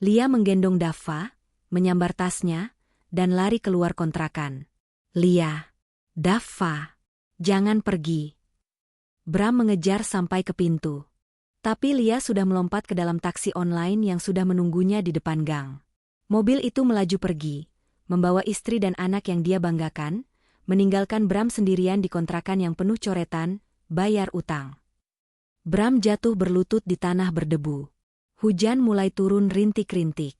Lia menggendong Dava, menyambar tasnya, dan lari keluar kontrakan. Lia. Dava. Jangan pergi. Bram mengejar sampai ke pintu. Tapi Lia sudah melompat ke dalam taksi online yang sudah menunggunya di depan gang. Mobil itu melaju pergi, membawa istri dan anak yang dia banggakan, meninggalkan Bram sendirian di kontrakan yang penuh coretan, bayar utang. Bram jatuh berlutut di tanah berdebu. Hujan mulai turun rintik-rintik.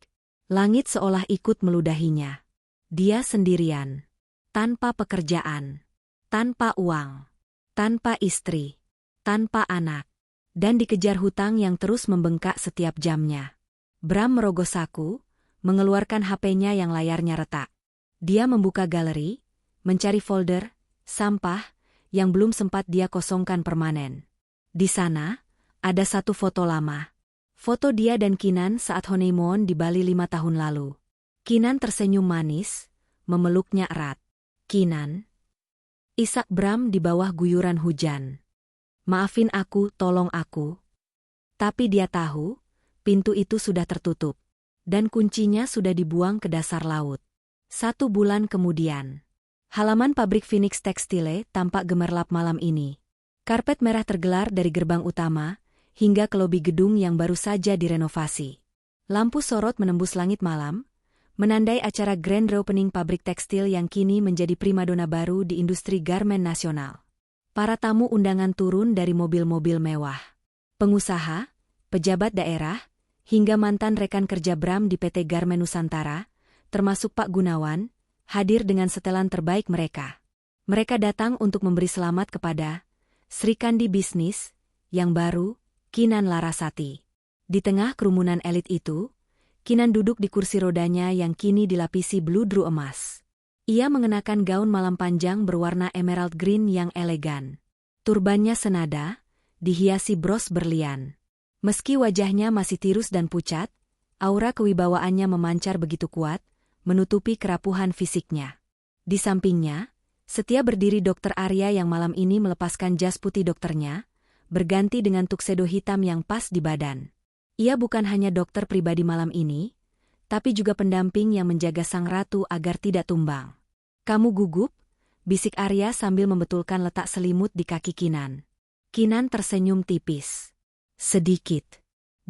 Langit seolah ikut meludahinya. Dia sendirian. Tanpa pekerjaan. Tanpa uang. Tanpa istri. Tanpa anak. Dan dikejar hutang yang terus membengkak setiap jamnya. Bram merogoh saku, mengeluarkan HP-nya yang layarnya retak. Dia membuka galeri, mencari folder, sampah, yang belum sempat dia kosongkan permanen. Di sana, ada satu foto lama. Foto dia dan Kinan saat honeymoon di Bali 5 tahun lalu. Kinan tersenyum manis, memeluknya erat. Kinan. Isak Bram di bawah guyuran hujan. Maafin aku, tolong aku. Tapi dia tahu, pintu itu sudah tertutup. Dan kuncinya sudah dibuang ke dasar laut. 1 bulan kemudian. Halaman pabrik Phoenix Textile tampak gemerlap malam ini. Karpet merah tergelar dari gerbang utama, hingga ke lobi gedung yang baru saja direnovasi. Lampu sorot menembus langit malam, menandai acara grand opening pabrik tekstil yang kini menjadi primadona baru di industri garmen nasional. Para tamu undangan turun dari mobil-mobil mewah. Pengusaha, pejabat daerah, hingga mantan rekan kerja Bram di PT Garmen Nusantara, termasuk Pak Gunawan, hadir dengan setelan terbaik mereka. Mereka datang untuk memberi selamat kepada Sri Kandi Bisnis, yang baru, Kinan Larasati. Di tengah kerumunan elit itu, Kinan duduk di kursi rodanya yang kini dilapisi bludru emas. Ia mengenakan gaun malam panjang berwarna emerald green yang elegan. Turbannya senada, dihiasi bros berlian. Meski wajahnya masih tirus dan pucat, aura kewibawaannya memancar begitu kuat, menutupi kerapuhan fisiknya. Di sampingnya, setia berdiri Dr. Arya yang malam ini melepaskan jas putih dokternya, berganti dengan tuxedo hitam yang pas di badan. Ia bukan hanya dokter pribadi malam ini, tapi juga pendamping yang menjaga sang ratu agar tidak tumbang. Kamu gugup? Bisik Arya sambil membetulkan letak selimut di kaki Kinan. Kinan tersenyum tipis. Sedikit.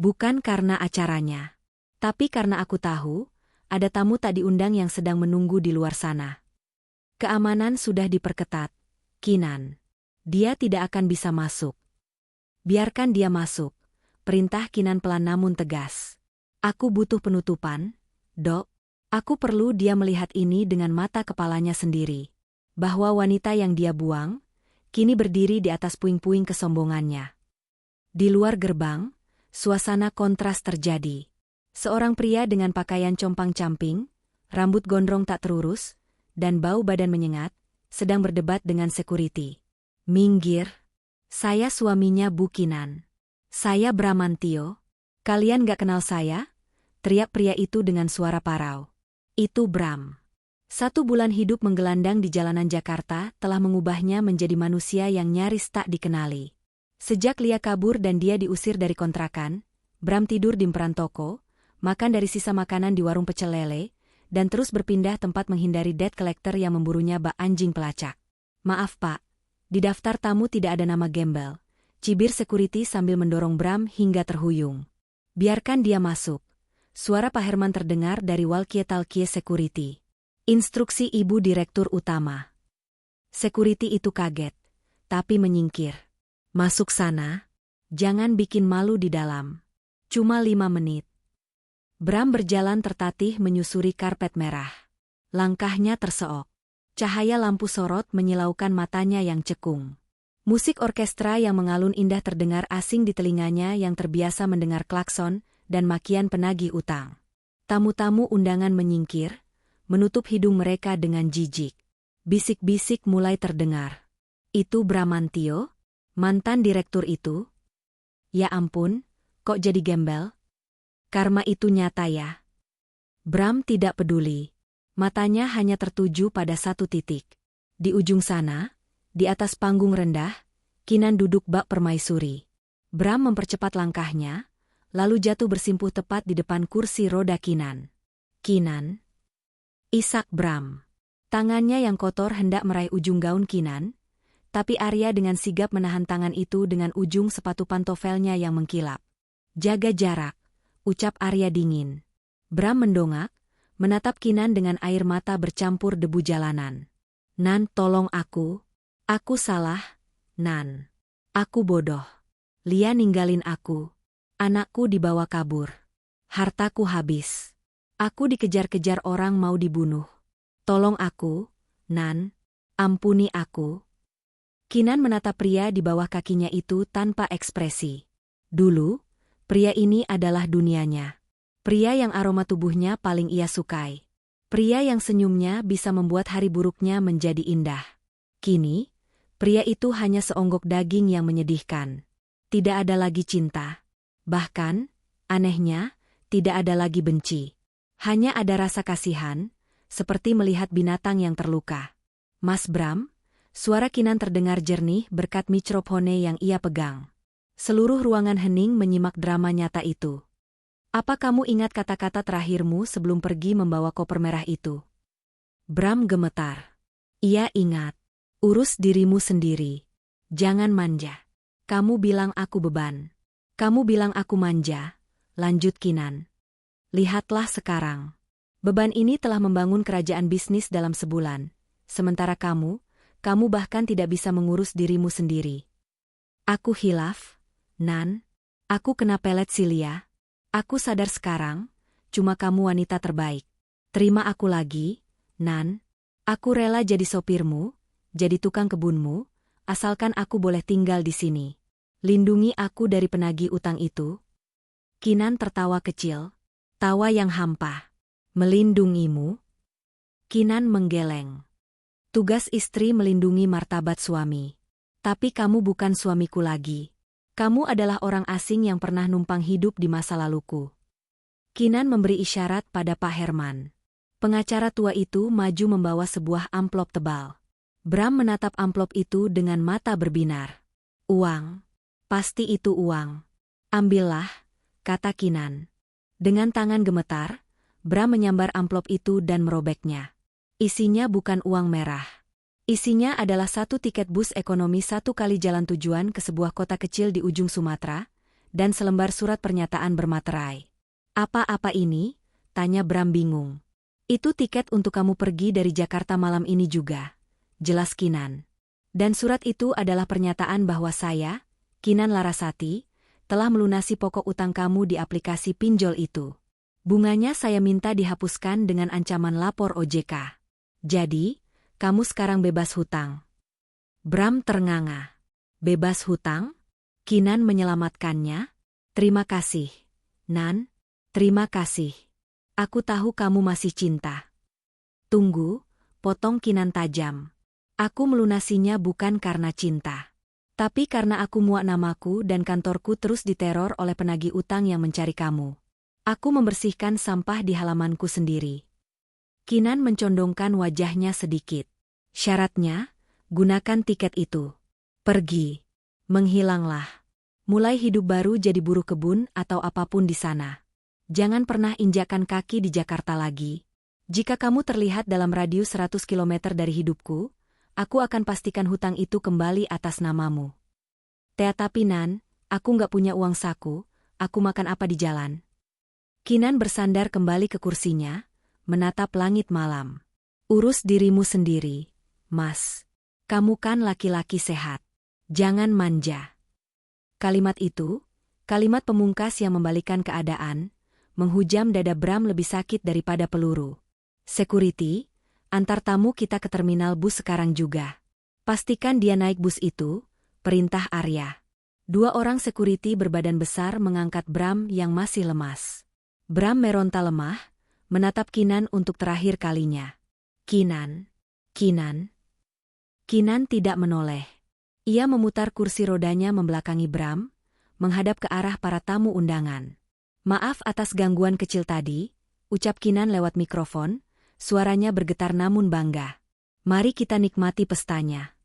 Bukan karena acaranya. Tapi karena aku tahu, ada tamu tak diundang yang sedang menunggu di luar sana. Keamanan sudah diperketat. Kinan. Dia tidak akan bisa masuk. Biarkan dia masuk. Perintah Kinan pelan namun tegas. Aku butuh penutupan, Dok. Aku perlu dia melihat ini dengan mata kepalanya sendiri. Bahwa wanita yang dia buang, kini berdiri di atas puing-puing kesombongannya. Di luar gerbang, suasana kontras terjadi. Seorang pria dengan pakaian compang-camping, rambut gondrong tak terurus, dan bau badan menyengat, sedang berdebat dengan security. Minggir. Saya suaminya Bu Kinan. Saya Bramantio. Kalian gak kenal saya? Teriak pria itu dengan suara parau. Itu Bram. 1 bulan hidup menggelandang di jalanan Jakarta telah mengubahnya menjadi manusia yang nyaris tak dikenali. Sejak Lia kabur dan dia diusir dari kontrakan, Bram tidur di emperan toko, makan dari sisa makanan di warung pecel lele, dan terus berpindah tempat menghindari debt collector yang memburunya bak anjing pelacak. Maaf Pak, di daftar tamu tidak ada nama gembel. Cibir security sambil mendorong Bram hingga terhuyung. Biarkan dia masuk. Suara Pak Herman terdengar dari walkie-talkie security. Instruksi Ibu Direktur Utama. Security itu kaget, tapi menyingkir. Masuk sana. Jangan bikin malu di dalam. Cuma 5 menit. Bram berjalan tertatih menyusuri karpet merah. Langkahnya terseok. Cahaya lampu sorot menyilaukan matanya yang cekung. Musik orkestra yang mengalun indah terdengar asing di telinganya yang terbiasa mendengar klakson dan makian penagih utang. Tamu-tamu undangan menyingkir, menutup hidung mereka dengan jijik. Bisik-bisik mulai terdengar. Itu Bramantio? Mantan direktur itu? Ya ampun, kok jadi gembel? Karma itu nyata ya. Bram tidak peduli. Matanya hanya tertuju pada satu titik. Di ujung sana, di atas panggung rendah, Kinan duduk bak permaisuri. Bram mempercepat langkahnya, lalu jatuh bersimpuh tepat di depan kursi roda Kinan. Kinan? Isak Bram. Tangannya yang kotor hendak meraih ujung gaun Kinan, tapi Arya dengan sigap menahan tangan itu dengan ujung sepatu pantofelnya yang mengkilap. Jaga jarak, ucap Arya dingin. Bram mendongak, menatap Kinan dengan air mata bercampur debu jalanan. Nan, tolong aku. Aku salah, Nan. Aku bodoh. Lia ninggalin aku. Anakku dibawa kabur. Hartaku habis. Aku dikejar-kejar orang mau dibunuh. Tolong aku, Nan. Ampuni aku. Kinan menatap pria di bawah kakinya itu tanpa ekspresi. Dulu, pria ini adalah dunianya. Pria yang aroma tubuhnya paling ia sukai. Pria yang senyumnya bisa membuat hari buruknya menjadi indah. Kini, pria itu hanya seonggok daging yang menyedihkan. Tidak ada lagi cinta. Bahkan, anehnya, tidak ada lagi benci. Hanya ada rasa kasihan, seperti melihat binatang yang terluka. Mas Bram, suara Kinan terdengar jernih berkat mikrofone yang ia pegang. Seluruh ruangan hening menyimak drama nyata itu. Apa kamu ingat kata-kata terakhirmu sebelum pergi membawa koper merah itu? Bram gemetar. Ia ingat. Urus dirimu sendiri. Jangan manja. Kamu bilang aku beban. Kamu bilang aku manja. Lanjut Kinan. Lihatlah sekarang. Beban ini telah membangun kerajaan bisnis dalam sebulan. Sementara kamu bahkan tidak bisa mengurus dirimu sendiri. Aku hilaf, Nan. Aku kena pelet Silia. Aku sadar sekarang, cuma kamu wanita terbaik. Terima aku lagi, Nan. Aku rela jadi sopirmu, jadi tukang kebunmu, asalkan aku boleh tinggal di sini. Lindungi aku dari penagih utang itu. Kinan tertawa kecil, tawa yang hampa. Melindungimu? Kinan menggeleng. Tugas istri melindungi martabat suami. Tapi kamu bukan suamiku lagi. Kamu adalah orang asing yang pernah numpang hidup di masa laluku. Kinan memberi isyarat pada Pak Herman. Pengacara tua itu maju membawa sebuah amplop tebal. Bram menatap amplop itu dengan mata berbinar. Uang. Pasti itu uang. Ambillah, kata Kinan. Dengan tangan gemetar, Bram menyambar amplop itu dan merobeknya. Isinya bukan uang merah. Isinya adalah 1 tiket bus ekonomi 1 kali jalan tujuan ke sebuah kota kecil di ujung Sumatera, dan selembar surat pernyataan bermaterai. Apa-apa ini? Tanya Bram bingung. Itu tiket untuk kamu pergi dari Jakarta malam ini juga, jelas Kinan. Dan surat itu adalah pernyataan bahwa saya, Kinan Larasati, telah melunasi pokok utang kamu di aplikasi pinjol itu. Bunganya saya minta dihapuskan dengan ancaman lapor OJK. Jadi, kamu sekarang bebas hutang. Bram ternganga. Bebas hutang? Kinan menyelamatkannya? Terima kasih, Nan. Terima kasih. Aku tahu kamu masih cinta. Tunggu, potong Kinan tajam. Aku melunasinya bukan karena cinta. Tapi karena aku muak namaku dan kantorku terus diteror oleh penagih utang yang mencari kamu. Aku membersihkan sampah di halamanku sendiri. Kinan mencondongkan wajahnya sedikit. Syaratnya, gunakan tiket itu. Pergi. Menghilanglah. Mulai hidup baru jadi buruh kebun atau apapun di sana. Jangan pernah injakkan kaki di Jakarta lagi. Jika kamu terlihat dalam radius 100 km dari hidupku, aku akan pastikan hutang itu kembali atas namamu. Tapi Nan, aku nggak punya uang saku, aku makan apa di jalan? Kinan bersandar kembali ke kursinya, menatap langit malam. Urus dirimu sendiri, Mas. Kamu kan laki-laki sehat. Jangan manja. Kalimat itu, kalimat pemungkas yang membalikan keadaan, menghujam dada Bram lebih sakit daripada peluru. Security, antar tamu kita ke terminal bus sekarang juga. Pastikan dia naik bus itu, perintah Arya. 2 orang security berbadan besar mengangkat Bram yang masih lemas. Bram meronta lemah, menatap Kinan untuk terakhir kalinya. Kinan. Kinan tidak menoleh. Ia memutar kursi rodanya membelakangi Bram, menghadap ke arah para tamu undangan. Maaf atas gangguan kecil tadi, ucap Kinan lewat mikrofon. Suaranya bergetar namun bangga. Mari kita nikmati pestanya.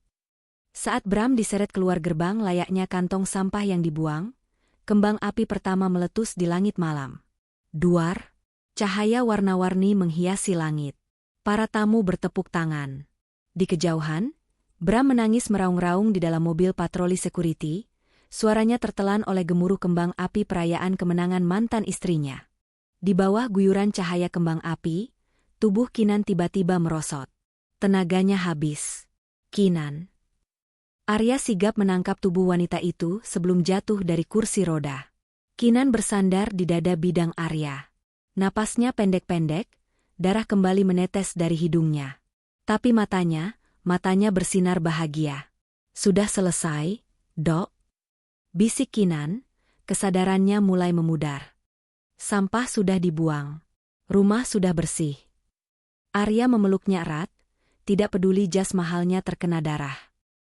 Saat Bram diseret keluar gerbang layaknya kantong sampah yang dibuang, kembang api pertama meletus di langit malam. Duar, cahaya warna-warni menghiasi langit. Para tamu bertepuk tangan. Di kejauhan, Bram menangis meraung-raung di dalam mobil patroli security, suaranya tertelan oleh gemuruh kembang api perayaan kemenangan mantan istrinya. Di bawah guyuran cahaya kembang api, tubuh Kinan tiba-tiba merosot. Tenaganya habis. Kinan. Arya sigap menangkap tubuh wanita itu sebelum jatuh dari kursi roda. Kinan bersandar di dada bidang Arya. Napasnya pendek-pendek, darah kembali menetes dari hidungnya. Tapi matanya bersinar bahagia. Sudah selesai, Dok? Bisik Kinan, kesadarannya mulai memudar. Sampah sudah dibuang. Rumah sudah bersih. Arya memeluknya erat, tidak peduli jas mahalnya terkena darah.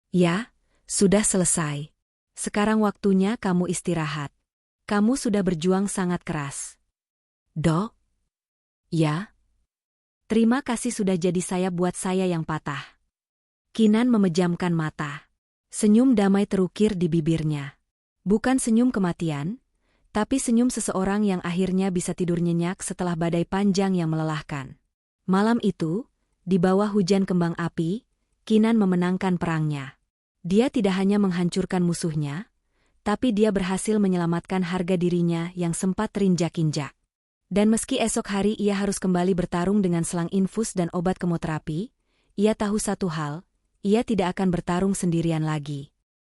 Ya, sudah selesai. Sekarang waktunya kamu istirahat. Kamu sudah berjuang sangat keras. Dok? Ya? Terima kasih sudah jadi saya buat saya yang patah. Kinan memejamkan mata. Senyum damai terukir di bibirnya. Bukan senyum kematian, tapi senyum seseorang yang akhirnya bisa tidur nyenyak setelah badai panjang yang melelahkan. Malam itu, di bawah hujan kembang api, Kinan memenangkan perangnya. Dia tidak hanya menghancurkan musuhnya, tapi dia berhasil menyelamatkan harga dirinya yang sempat terinjak-injak. Dan meski esok hari ia harus kembali bertarung dengan selang infus dan obat kemoterapi, ia tahu satu hal, ia tidak akan bertarung sendirian lagi.